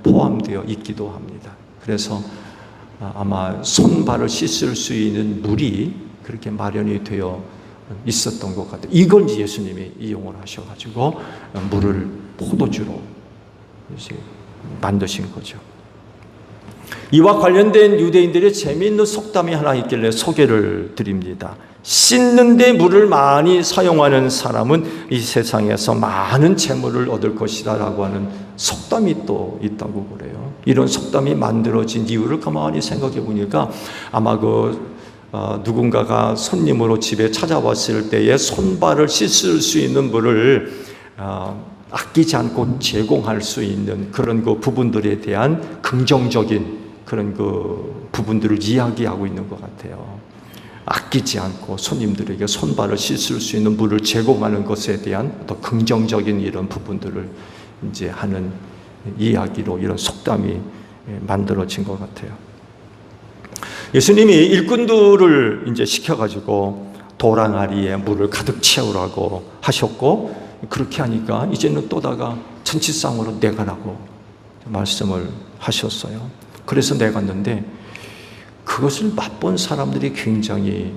포함되어 있기도 합니다. 그래서 아마 손발을 씻을 수 있는 물이 그렇게 마련이 되어 있었던 것 같아요. 이걸 예수님이 이용을 하셔가지고 물을 포도주로 이제 만드신 거죠. 이와 관련된 유대인들의 재미있는 속담이 하나 있길래 소개를 드립니다. 씻는 데 물을 많이 사용하는 사람은 이 세상에서 많은 재물을 얻을 것이다 라고 하는 속담이 또 있다고 그래요. 이런 속담이 만들어진 이유를 가만히 생각해 보니까 아마 누군가가 손님으로 집에 찾아왔을 때에 손발을 씻을 수 있는 물을 아끼지 않고 제공할 수 있는 그런 그 부분들에 대한 긍정적인 그런 그 부분들을 이야기하고 있는 것 같아요. 아끼지 않고 손님들에게 손발을 씻을 수 있는 물을 제공하는 것에 대한 더 긍정적인 이런 부분들을 이제 하는 이야기로 이런 속담이 만들어진 것 같아요. 예수님이 일꾼들을 이제 시켜가지고 도랑아리에 물을 가득 채우라고 하셨고, 그렇게 하니까 이제는 또다가 천치쌍으로 내가라고 말씀을 하셨어요. 그래서 내갔는데 그것을 맛본 사람들이 굉장히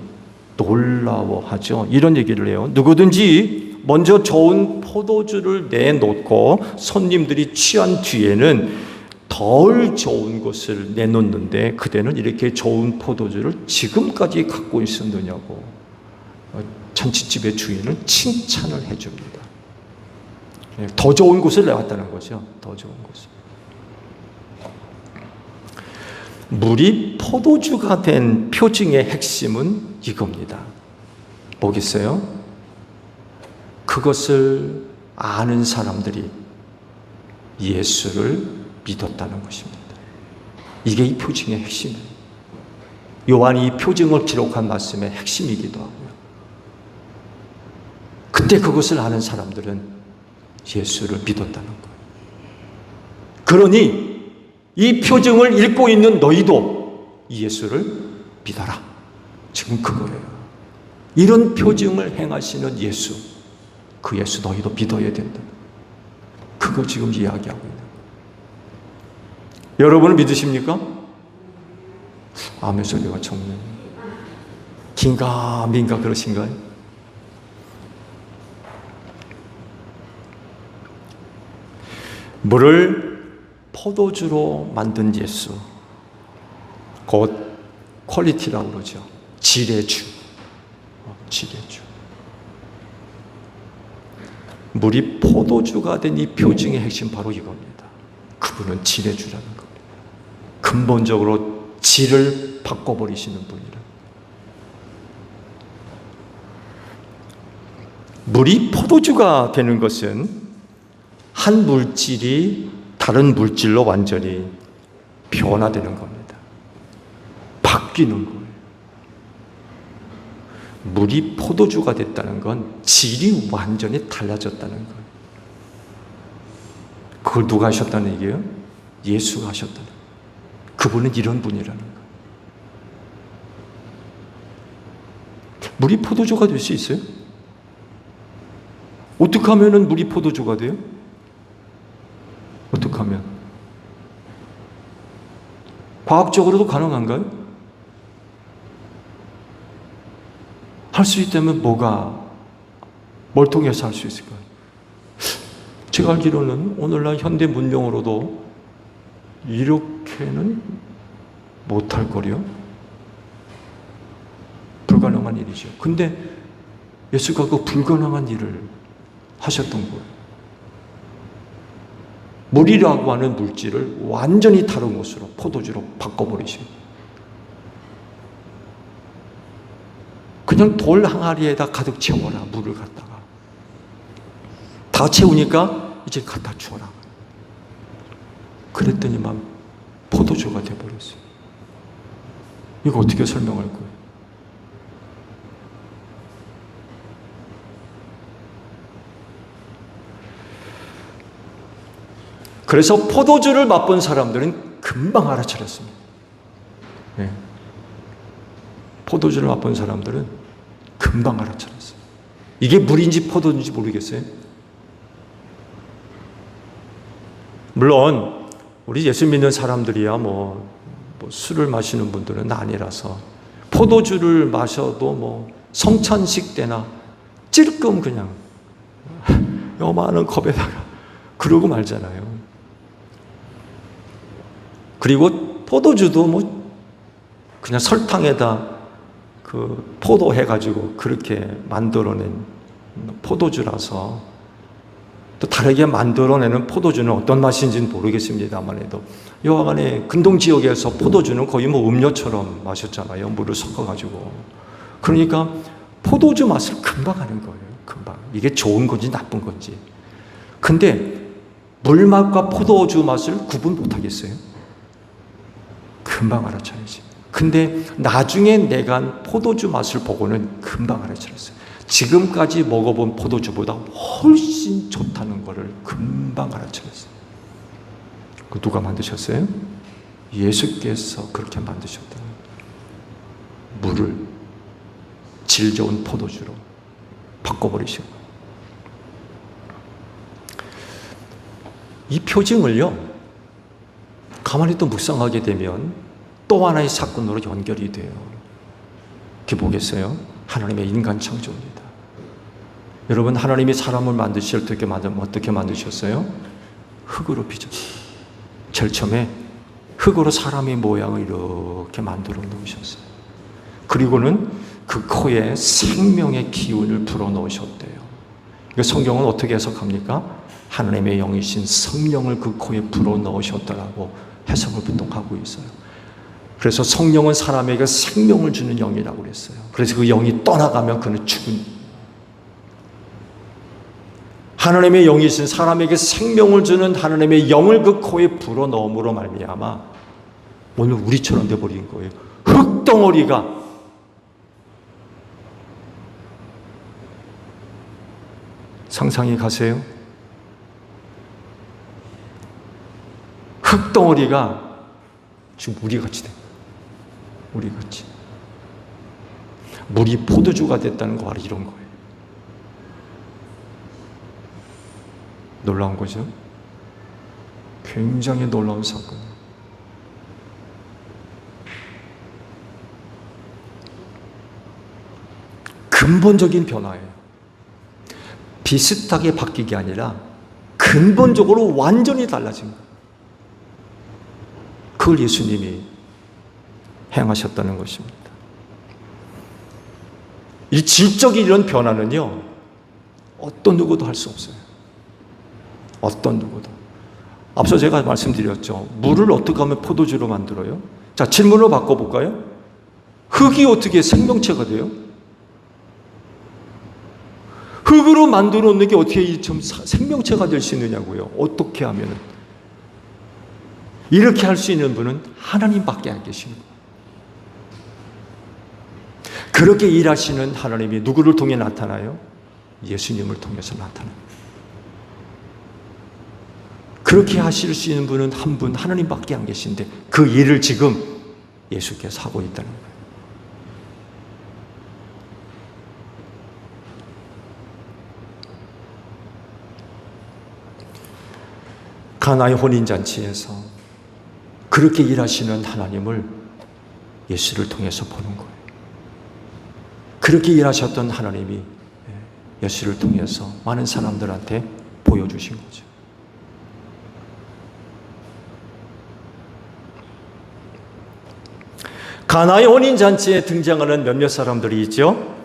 놀라워하죠. 이런 얘기를 해요. 누구든지 먼저 좋은 포도주를 내놓고 손님들이 취한 뒤에는 덜 좋은 것을 내놓는데 그대는 이렇게 좋은 포도주를 지금까지 갖고 있었느냐고 잔치집의 주인은 칭찬을 해줍니다. 더 좋은 것을 내왔다는 거죠. 더 좋은 것을. 물이 포도주가 된 표징의 핵심은 이겁니다. 뭐겠어요? 그것을 아는 사람들이 예수를 믿었다는 것입니다. 이게 이 표징의 핵심이에요. 요한이 이 표징을 기록한 말씀의 핵심이기도 하고요. 그때 그것을 아는 사람들은 예수를 믿었다는 거예요. 그러니 이 표징을 읽고 있는 너희도 예수를 믿어라. 지금 그거예요. 이런 표징을 행하시는 예수, 그 예수 너희도 믿어야 된다. 그거 지금 이야기하고 있는 거예요. 여러분은 믿으십니까? 아멘 소리가 적네요. 긴가민가 그러신가요? 물을 포도주로 만든 예수, 곧 퀄리티라고 그러죠. 질의 주. 질의 주. 물이 포도주가 된 이 표징의 핵심 바로 이겁니다. 그분은 질의 주라는 겁니다. 근본적으로 질을 바꿔버리시는 분이라. 물이 포도주가 되는 것은 한 물질이 다른 물질로 완전히 변화되는 겁니다. 바뀌는 거예요. 물이 포도주가 됐다는 건 질이 완전히 달라졌다는 거예요. 그걸 누가 하셨다는 얘기예요? 예수가 하셨다는 거예요. 그분은 이런 분이라는 거예요. 물이 포도주가 될 수 있어요? 어떻게 하면 물이 포도주가 돼요? 어떻게 하면? 과학적으로도 가능한가요? 할 수 있다면 뭘 통해서 할 수 있을까요? 제가 알기로는 오늘날 현대 문명으로도 이렇게는 못할 거요. 불가능한 일이죠. 근데 예수가 그 불가능한 일을 하셨던 거예요. 물이라고 하는 물질을 완전히 다른 것으로 포도주로 바꿔버리시고 그냥 돌 항아리에다 가득 채워라. 물을 갖다가 다 채우니까 이제 갖다 주어라. 그랬더니만 포도주가 돼버렸어요. 이거 어떻게 설명할 거예요? 그래서 포도주를 맛본 사람들은 금방 알아차렸습니다. 네. 포도주를 맛본 사람들은 금방 알아차렸어요. 이게 물인지 포도인지 모르겠어요. 물론 우리 예수 믿는 사람들이야 뭐 술을 마시는 분들은 아니라서 포도주를 마셔도 성찬식 때나 찔끔 그냥 요만한 컵에다가 그러고 말잖아요. 그리고 포도주도 그냥 설탕에다 그 포도 해가지고 그렇게 만들어낸 포도주라서 또 다르게 만들어내는 포도주는 어떤 맛인지는 모르겠습니다만 해도 여하간에 근동 지역에서 포도주는 거의 음료처럼 마셨잖아요. 물을 섞어가지고. 그러니까 포도주 맛을 금방 아는 거예요. 금방. 이게 좋은 건지 나쁜 건지. 근데 물맛과 포도주 맛을 구분 못하겠어요? 금방 알아차리지. 근데 나중에 내가 포도주 맛을 보고는 금방 알아차렸어요. 지금까지 먹어본 포도주보다 훨씬 좋다는 것을 금방 알아차렸어요. 그 누가 만드셨어요? 예수께서 그렇게 만드셨다. 물을 질 좋은 포도주로 바꿔버리시고. 이 표징을요, 가만히 또 묵상하게 되면 또 하나의 사건으로 연결이 돼요. 이렇게 보겠어요? 하나님의 인간 창조입니다. 여러분, 하나님이 사람을 만드실 때 어떻게 만드셨어요? 흙으로 빚었어요. 제일 처음에 흙으로 사람의 모양을 이렇게 만들어 놓으셨어요. 그리고는 그 코에 생명의 기운을 불어넣으셨대요. 이거 성경은 어떻게 해석합니까? 하나님의 영이신 성령을 그 코에 불어넣으셨다라고 해석을 보통 하고 있어요. 그래서 성령은 사람에게 생명을 주는 영이라고 그랬어요. 그래서 그 영이 떠나가면 그는 죽은. 하나님의 영이신 사람에게 생명을 주는 하나님의 영을 그 코에 불어넣음으로 말미암아 오늘 우리처럼 돼버린 거예요. 흙덩어리가 상상이 가세요? 흙덩어리가 지금 우리같이 돼. 우리같이. 물이 포도주가 됐다는 거 바로 이런 거예요. 놀라운 거죠? 굉장히 놀라운 사건. 근본적인 변화예요. 비슷하게 바뀌기 아니라 근본적으로 완전히 달라진 거예요. 그걸 예수님이 행하셨다는 것입니다. 이 질적인 이런 변화는요, 어떤 누구도 할 수 없어요. 어떤 누구도. 앞서 제가 말씀드렸죠. 물을 어떻게 하면 포도주로 만들어요? 자, 질문을 바꿔볼까요? 흙이 어떻게 생명체가 돼요? 흙으로 만들어 놓는 게 어떻게 좀 생명체가 될 수 있느냐고요. 어떻게 하면은. 이렇게 할 수 있는 분은 하나님밖에 안 계시는 거예요. 그렇게 일하시는 하나님이 누구를 통해 나타나요? 예수님을 통해서 나타나요. 그렇게 하실 수 있는 분은 한 분, 하나님밖에 안 계신데 그 일을 지금 예수께서 하고 있다는 거예요. 가나의 혼인잔치에서 그렇게 일하시는 하나님을 예수를 통해서 보는 거예요. 그렇게 일하셨던 하나님이 예수를 통해서 많은 사람들한테 보여주신 거죠. 가나의 혼인잔치에 등장하는 몇몇 사람들이 있죠.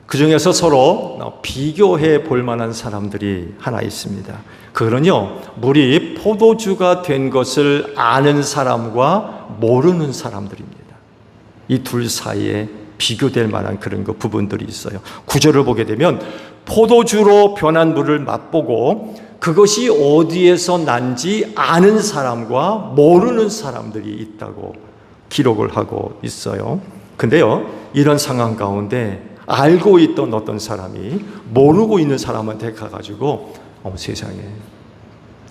그 중에서 서로 비교해 볼 만한 사람들이 하나 있습니다. 그거는요, 물이 포도주가 된 것을 아는 사람과 모르는 사람들입니다. 이 둘 사이에 비교될 만한 그런 부분들이 있어요. 구절을 보게 되면 포도주로 변한 물을 맛보고 그것이 어디에서 난지 아는 사람과 모르는 사람들이 있다고 기록을 하고 있어요. 근데요, 이런 상황 가운데 알고 있던 어떤 사람이 모르고 있는 사람한테 가가지고 세상에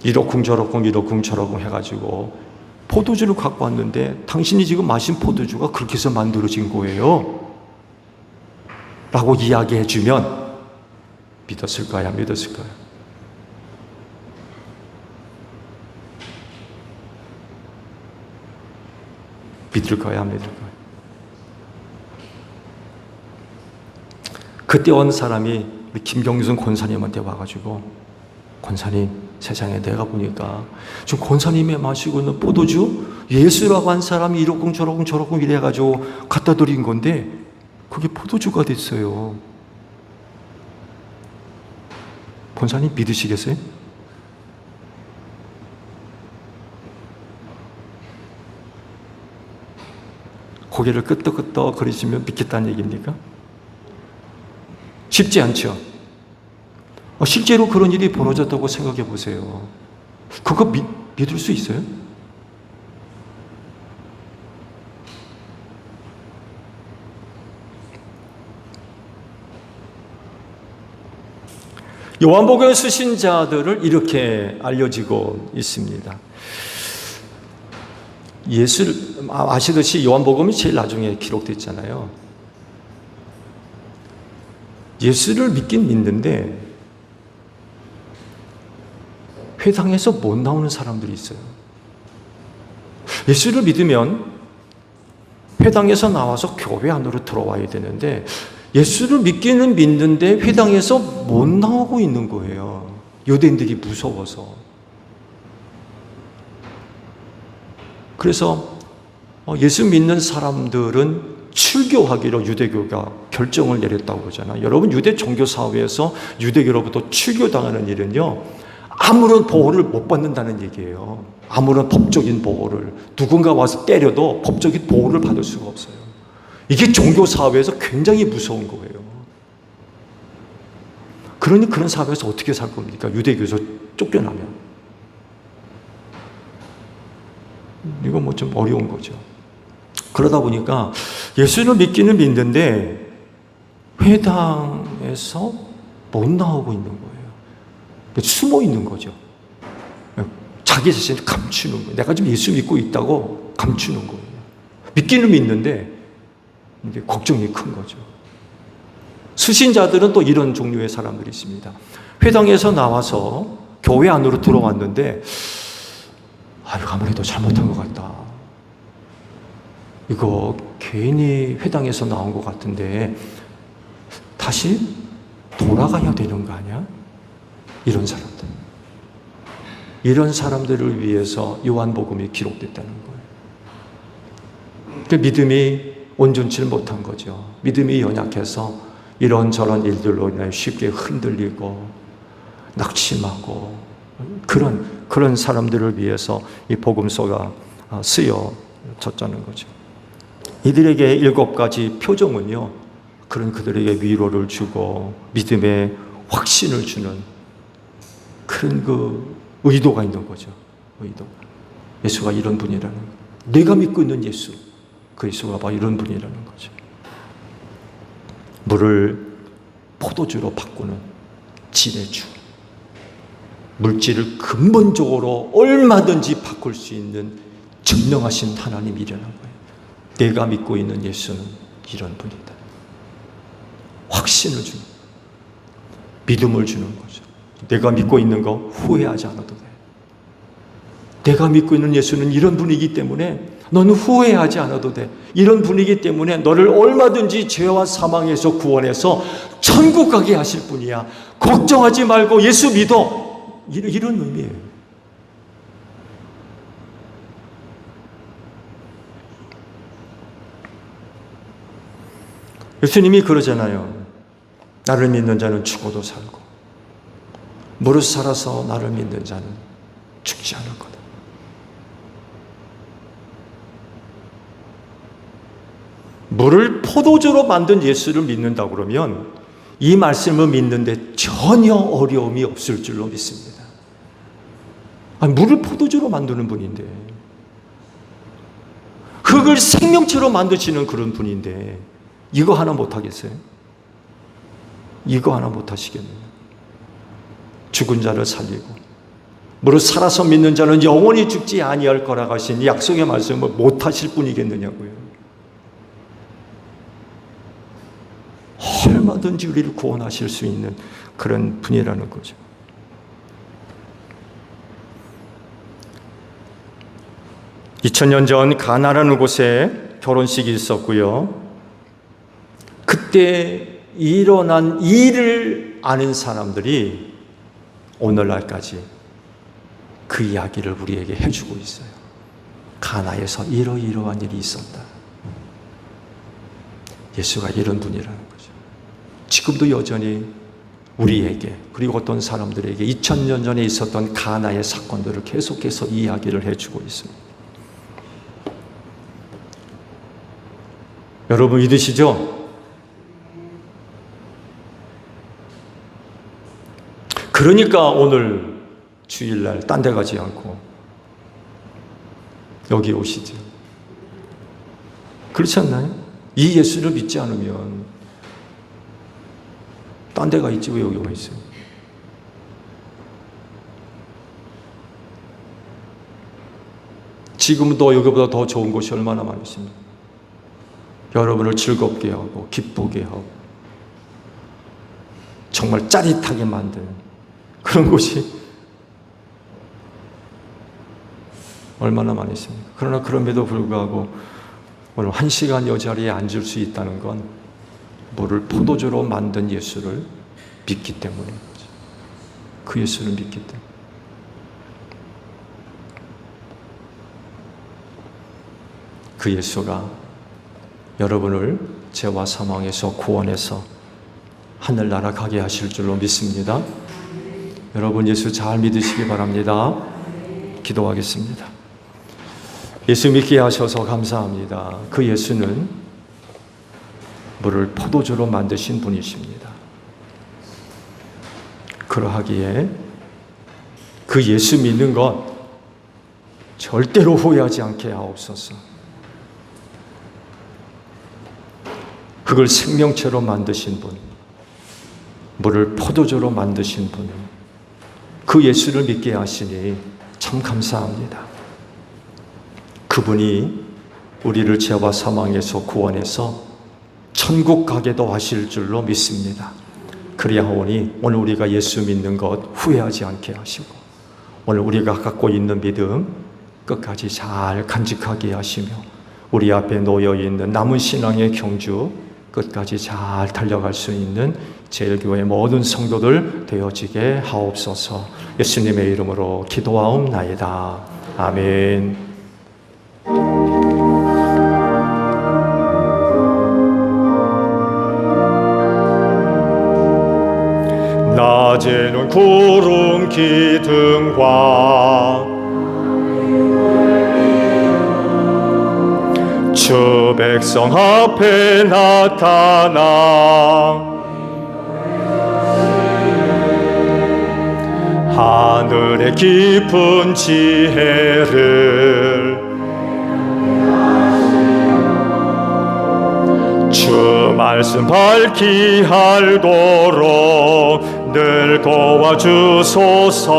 이러쿵저러쿵 해가지고 포도주를 갖고 왔는데 당신이 지금 마신 포도주가 그렇게 해서 만들어진 거예요 라고 이야기해 주면 믿었을까요? 안 믿었을까요? 믿을 거야, 안 믿을 거야? 그때 온 사람이 우리 김경순 권사님한테 와가지고, 권사님, 세상에 내가 보니까 지금 권사님이 마시고 있는 포도주 예수라고 한 사람이 이러쿵저러쿵 이래가지고 갖다 드린 건데 그게 포도주가 됐어요. 권사님 믿으시겠어요? 고개를 끄덕끄덕 거리시면 믿겠다는 얘기입니까? 쉽지 않죠. 실제로 그런 일이 벌어졌다고 생각해 보세요. 그거 믿을 수 있어요? 요한복음의 수신자들을 이렇게 알려지고 있습니다. 예수를 아시듯이 요한복음이 제일 나중에 기록됐잖아요. 예수를 믿긴 믿는데 회당에서 못 나오는 사람들이 있어요. 예수를 믿으면 회당에서 나와서 교회 안으로 들어와야 되는데 예수를 믿기는 믿는데 회당에서 못 나오고 있는 거예요. 유대인들이 무서워서. 그래서 예수 믿는 사람들은 출교하기로 유대교가 결정을 내렸다고 그러잖아요. 여러분, 유대 종교 사회에서 유대교로부터 출교당하는 일은요, 아무런 보호를 못 받는다는 얘기예요. 아무런 법적인 보호를. 누군가 와서 때려도 법적인 보호를 받을 수가 없어요. 이게 종교 사회에서 굉장히 무서운 거예요. 그러니 그런 사회에서 어떻게 살 겁니까? 유대교에서 쫓겨나면. 이거 뭐 좀 어려운 거죠. 그러다 보니까 예수를 믿기는 믿는데 회당에서 못 나오고 있는 거예요. 숨어 있는 거죠. 자기 자신을 감추는 거예요. 내가 지금 예수 믿고 있다고 감추는 거예요. 믿기는 믿는데 이제 걱정이 큰 거죠. 수신자들은 또 이런 종류의 사람들이 있습니다. 회당에서 나와서 교회 안으로 들어왔는데 아무래도 잘못한 것 같다. 이거 괜히 회당에서 나온 것 같은데 다시 돌아가야 되는 거 아니야? 이런 사람들. 이런 사람들을 위해서 요한복음이 기록됐다는 거예요. 그 믿음이 온전치 못한 거죠. 믿음이 연약해서 이런저런 일들로 인해 쉽게 흔들리고 낙심하고 그런 사람들을 위해서 이 복음서가 쓰여졌다는 거죠. 이들에게 7가지 표정은요, 그런 그들에게 위로를 주고 믿음의 확신을 주는 그런 그 의도가 있는 거죠. 의도가. 예수가 이런 분이라는 거예요. 내가 믿고 있는 예수, 그 예수가 바로 이런 분이라는 거죠. 물을 포도주로 바꾸는 진해주. 물질을 근본적으로 얼마든지 바꿀 수 있는 전능하신 하나님이라는 거예요. 내가 믿고 있는 예수는 이런 분이다. 확신을 주는, 믿음을 주는 거죠. 내가 믿고 있는 거 후회하지 않아도 돼. 내가 믿고 있는 예수는 이런 분이기 때문에 너는 후회하지 않아도 돼. 이런 분이기 때문에 너를 얼마든지 죄와 사망에서 구원해서 천국 가게 하실 분이야. 걱정하지 말고 예수 믿어. 이런 의미예요. 예수님이 그러잖아요. 나를 믿는 자는 죽어도 살고 무릇 살아서 나를 믿는 자는 죽지 않을 거다. 물을 포도주로 만든 예수를 믿는다 그러면 이 말씀을 믿는데 전혀 어려움이 없을 줄로 믿습니다. 아니, 물을 포도주로 만드는 분인데, 흙을 생명체로 만드시는 그런 분인데 이거 하나 못하겠어요? 이거 하나 못하시겠네요. 죽은 자를 살리고 무릇 살아서 믿는 자는 영원히 죽지 아니할 거라고 하신 약속의 말씀을 못하실 분이겠느냐고요. 얼마든지 우리를 구원하실 수 있는 그런 분이라는 거죠. (2000년) 전 가나라는 곳에 결혼식이 있었고요. 그때 일어난 일을 아는 사람들이 오늘날까지 그 이야기를 우리에게 해주고 있어요. 가나에서 이러이러한 일이 있었다. 예수가 이런 분이라는 거죠. 지금도 여전히 우리에게, 그리고 어떤 사람들에게 2000년 전에 있었던 가나의 사건들을 계속해서 이야기를 해주고 있습니다. 여러분 믿으시죠? 그러니까 오늘 주일날 딴 데 가지 않고 여기 오시죠. 그렇지 않나요? 이 예수를 믿지 않으면 딴 데 가 있지 왜 여기 와 있어요? 지금도 여기보다 더 좋은 곳이 얼마나 많이 있습니까? 여러분을 즐겁게 하고 기쁘게 하고 정말 짜릿하게 만드는 그런 곳이 얼마나 많이 있습니까? 그러나 그럼에도 불구하고 오늘 1시간 이 자리에 앉을 수 있다는 건 물을 포도주로 만든 예수를 믿기 때문인 거죠. 그 예수를 믿기 때문에. 그 예수가 여러분을 죄와 사망에서 구원해서 하늘나라 가게 하실 줄로 믿습니다. 여러분 예수 잘 믿으시기 바랍니다. 기도하겠습니다. 예수 믿게 하셔서 감사합니다. 그 예수는 물을 포도주로 만드신 분이십니다. 그러하기에 그 예수 믿는 것 절대로 후회하지 않게 하옵소서. 그걸 생명체로 만드신 분, 물을 포도주로 만드신 분, 그 예수를 믿게 하시니 참 감사합니다. 그분이 우리를 죄와 사망에서 구원해서 천국 가게도 하실 줄로 믿습니다. 그리하오니 오늘 우리가 예수 믿는 것 후회하지 않게 하시고 오늘 우리가 갖고 있는 믿음 끝까지 잘 간직하게 하시며 우리 앞에 놓여 있는 남은 신앙의 경주 끝까지 잘 달려갈 수 있는 제일교회 모든 성도들 되어지게 하옵소서. 예수님의 이름으로 기도하옵나이다. 아멘. 낮에는 구름 기둥과 주 백성 앞에 나타나 하늘의 깊은 지혜를 주 말씀 밝히 알도록 늘 도와주소서.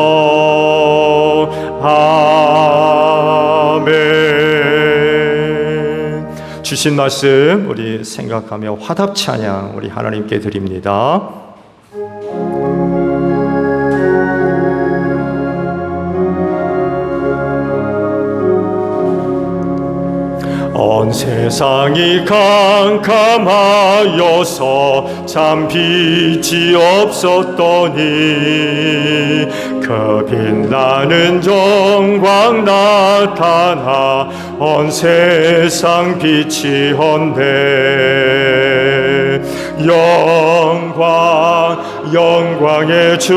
아멘. 주신 말씀 우리 생각하며 화답 찬양 우리 하나님께 드립니다. 온 세상이 캄캄하여서 참 빛이 없었더니 그 빛나는 영광 나타나 온 세상 빛이 온대. 영광 영광의 주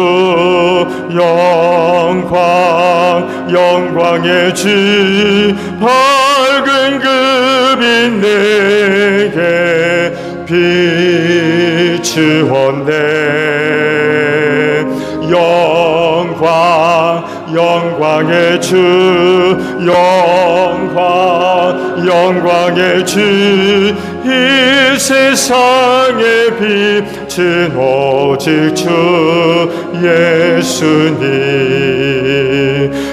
영광 영광의 주 밝은 그 빛 내게 비추었네. 영광 영광의 주 영광 영광의 주 이 세상의 빛은 오직 주 예수님.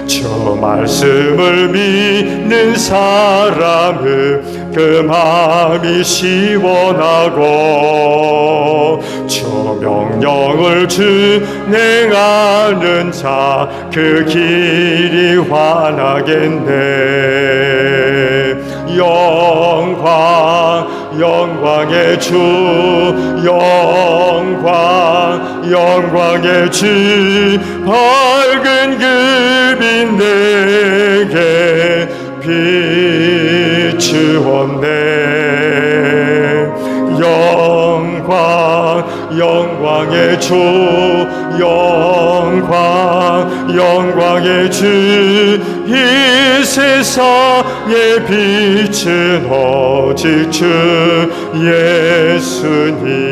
주 말씀을 믿는 사람은 그 마음이 시원하고 주 명령을 준행하는 자 그 길이 환하겠네. 영광 영광의 주 영광 영광의 주 밝은 그 빛 내게 비추었네. 영광 영광의 주 영광 영광의 주 이 세상의 빛은 오직 주 예수님.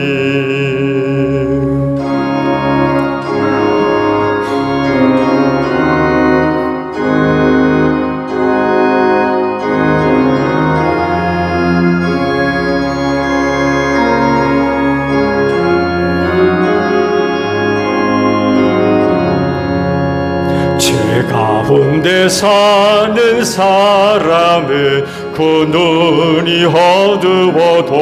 가운데 사는 사람은 그 눈이 어두워도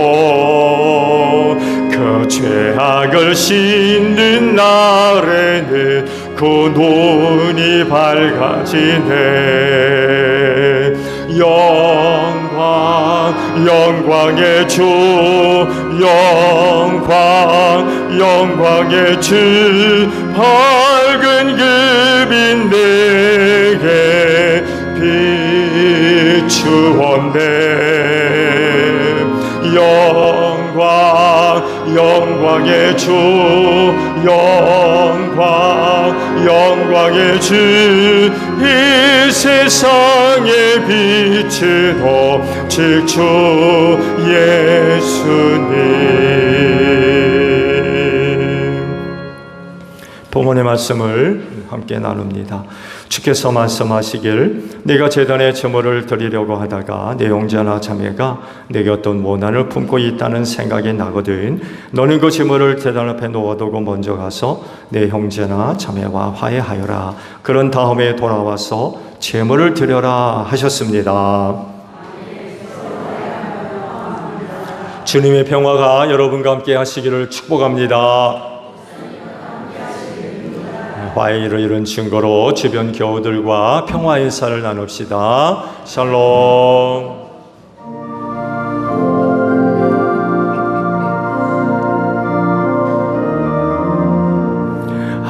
그 죄악을 씻는 날에는 그 눈이 밝아지네. 영광 영광의 주 영광 영광의 주 밝은 그 빛 내게 비추었네. 영광 영광의 주 영광 영광의 주 이 세상의 빛은 오직 주 예수님. 본문의 말씀을 함께 나눕니다. 주께서 말씀하시길 내가 제단에 제물을 드리려고 하다가 내 형제나 자매가 내게 어떤 모난을 품고 있다는 생각이 나거든 너는 그 제물을 제단 앞에 놓아두고 먼저 가서 내 형제나 자매와 화해하여라. 그런 다음에 돌아와서 제물을 드려라 하셨습니다. 주님의 평화가 여러분과 함께 하시기를 축복합니다. 화해를 이룬 증거로 주변 교우들과 평화 인사를 나눕시다. 샬롬.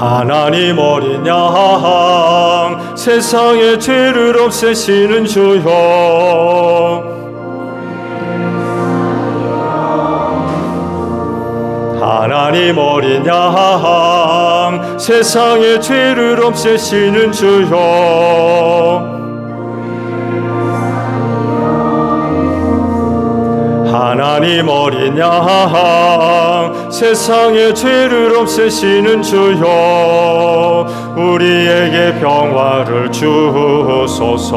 하나님 어린 양 세상의 죄를 없애시는 주여 하나님 어린 양 세상의 죄를 없애시는 주여 하나님 어린 양 세상의 죄를 없애시는 주여 우리에게 평화를 주소서.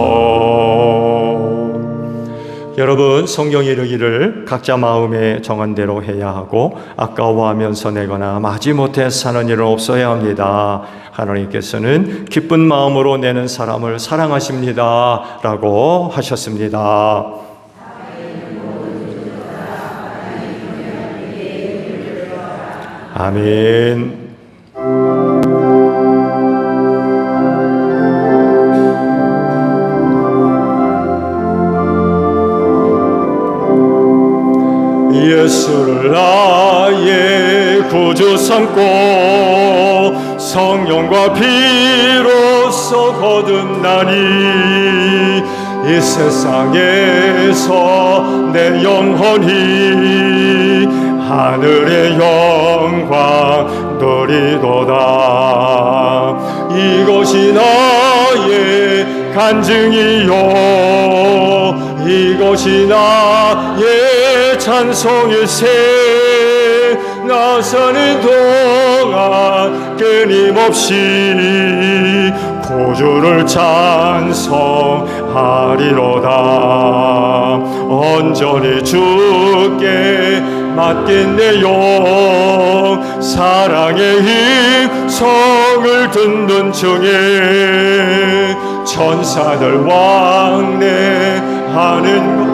여러분, 성경이 이르기를 각자 마음에 정한 대로 해야 하고 아까워하면서 내거나 마지못해 사는 일은 없어야 합니다. 하나님께서는 기쁜 마음으로 내는 사람을 사랑하십니다 라고 하셨습니다. 아멘. 예수를 나의 구주 삼고 성령과 피로써 거듭나니 이 세상에서 내 영혼이 하늘의 영광 누리도다. 이것이 나의 간증이요 이것이 나의 찬송일세. 나 사는 동안 끊임없이 구주를 찬송하리로다. 온전히 주께 맡긴 내 영 사랑의 힘성을 듣는 중에 천사들 왕래하는 것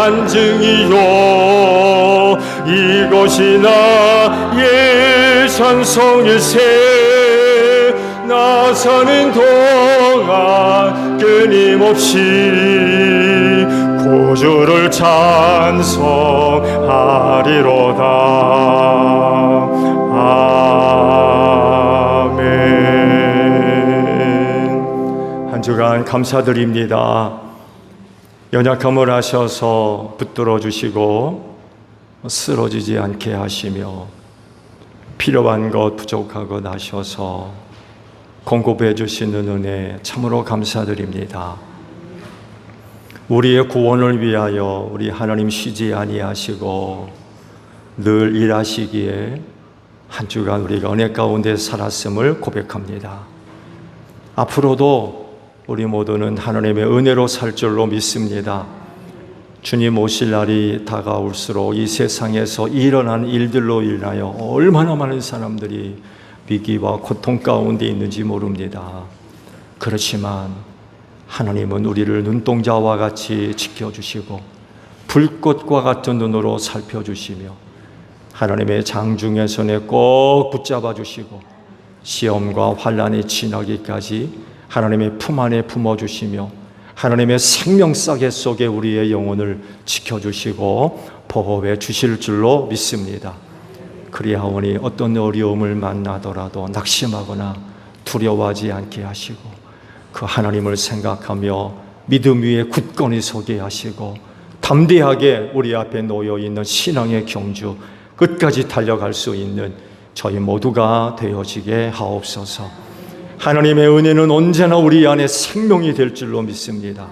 간증이요 이것이 나의 찬송일세. 나 사는 동안 끊임없이 구주를 찬송하리로다. 아멘. 한 주간 감사드립니다. 연약함을 하셔서 붙들어 주시고 쓰러지지 않게 하시며 필요한 것 부족하고 하셔서 공급해 주시는 은혜 참으로 감사드립니다. 우리의 구원을 위하여 우리 하나님 쉬지 아니하시고 늘 일하시기에 한 주간 우리가 은혜 가운데 살았음을 고백합니다. 앞으로도 우리 모두는 하나님의 은혜로 살 줄로 믿습니다. 주님 오실 날이 다가올수록 이 세상에서 일어난 일들로 인하여 얼마나 많은 사람들이 위기와 고통 가운데 있는지 모릅니다. 그렇지만 하나님은 우리를 눈동자와 같이 지켜주시고 불꽃과 같은 눈으로 살펴주시며 하나님의 장중의 손에 꼭 붙잡아 주시고 시험과 환난이 지나기까지 하나님의 품 안에 품어주시며 하나님의 생명싸개 속에 우리의 영혼을 지켜주시고 보호해 주실 줄로 믿습니다. 그리하오니 어떤 어려움을 만나더라도 낙심하거나 두려워하지 않게 하시고 그 하나님을 생각하며 믿음 위에 굳건히 서게 하시고 담대하게 우리 앞에 놓여있는 신앙의 경주 끝까지 달려갈 수 있는 저희 모두가 되어지게 하옵소서. 하나님의 은혜는 언제나 우리 안에 생명이 될 줄로 믿습니다.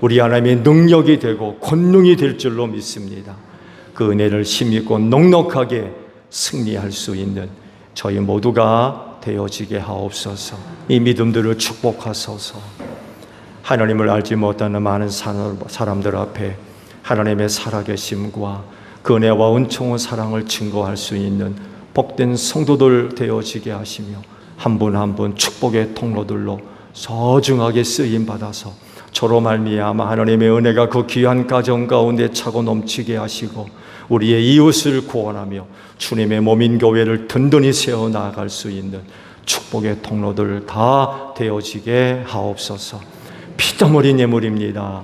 우리 하나님의 능력이 되고 권능이 될 줄로 믿습니다. 그 은혜를 힘입고 넉넉하게 승리할 수 있는 저희 모두가 되어지게 하옵소서. 이 믿음들을 축복하소서. 하나님을 알지 못하는 많은 사람들 앞에 하나님의 살아계심과 그 은혜와 은총의 사랑을 증거할 수 있는 복된 성도들 되어지게 하시며 한 분 한 분 축복의 통로들로 소중하게 쓰임받아서 저로 말미암아 하나님의 은혜가 그 귀한 가정 가운데 차고 넘치게 하시고 우리의 이웃을 구원하며 주님의 몸인 교회를 든든히 세워나갈 수 있는 축복의 통로들 다 되어지게 하옵소서. 피땀 흘린 예물입니다.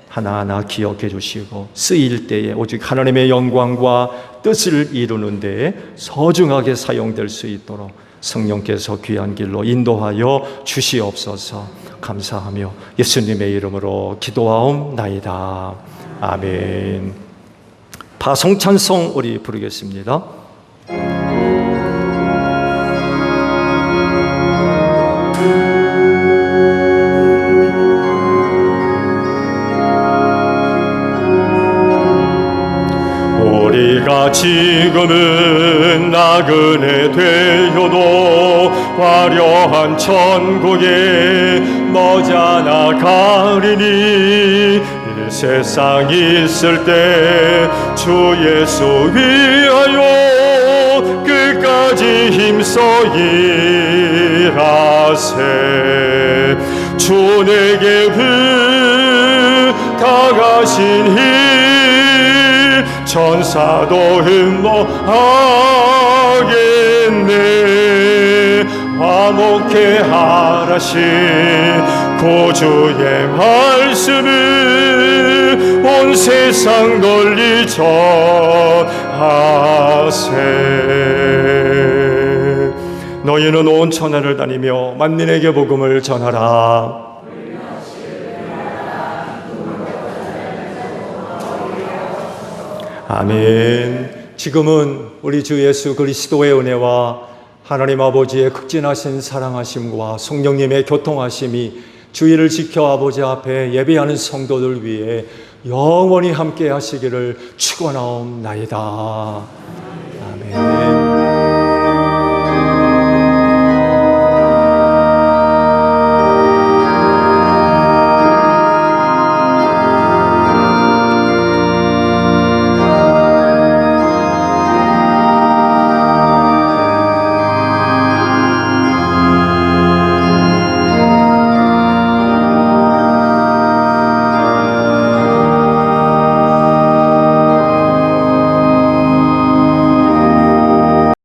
하나하나 기억해 주시고 쓰일 때에 오직 하나님의 영광과 뜻을 이루는 데에 소중하게 사용될 수 있도록 성령께서 귀한 길로 인도하여 주시옵소서. 감사하며 예수님의 이름으로 기도하옵나이다. 아멘. 파송찬송 우리 부르겠습니다. 우리가 지금은 나그네 되어도 화려한 천국에 머지않아 가리니 이 세상 있을 때 주 예수 위하여 끝까지 힘써 일하세. 주 내게 부탁하신 힘 천사도 흠모하겠네. 화목해 하라신 구주의 말씀을 온 세상 널리 전하세. 너희는 온 천하를 다니며 만민에게 복음을 전하라. 아멘. 지금은 우리 주 예수 그리스도의 은혜와 하나님 아버지의 극진하신 사랑하심과 성령님의 교통하심이 주의를 지켜 아버지 앞에 예배하는 성도들 위해 영원히 함께 하시기를 축원하옵나이다.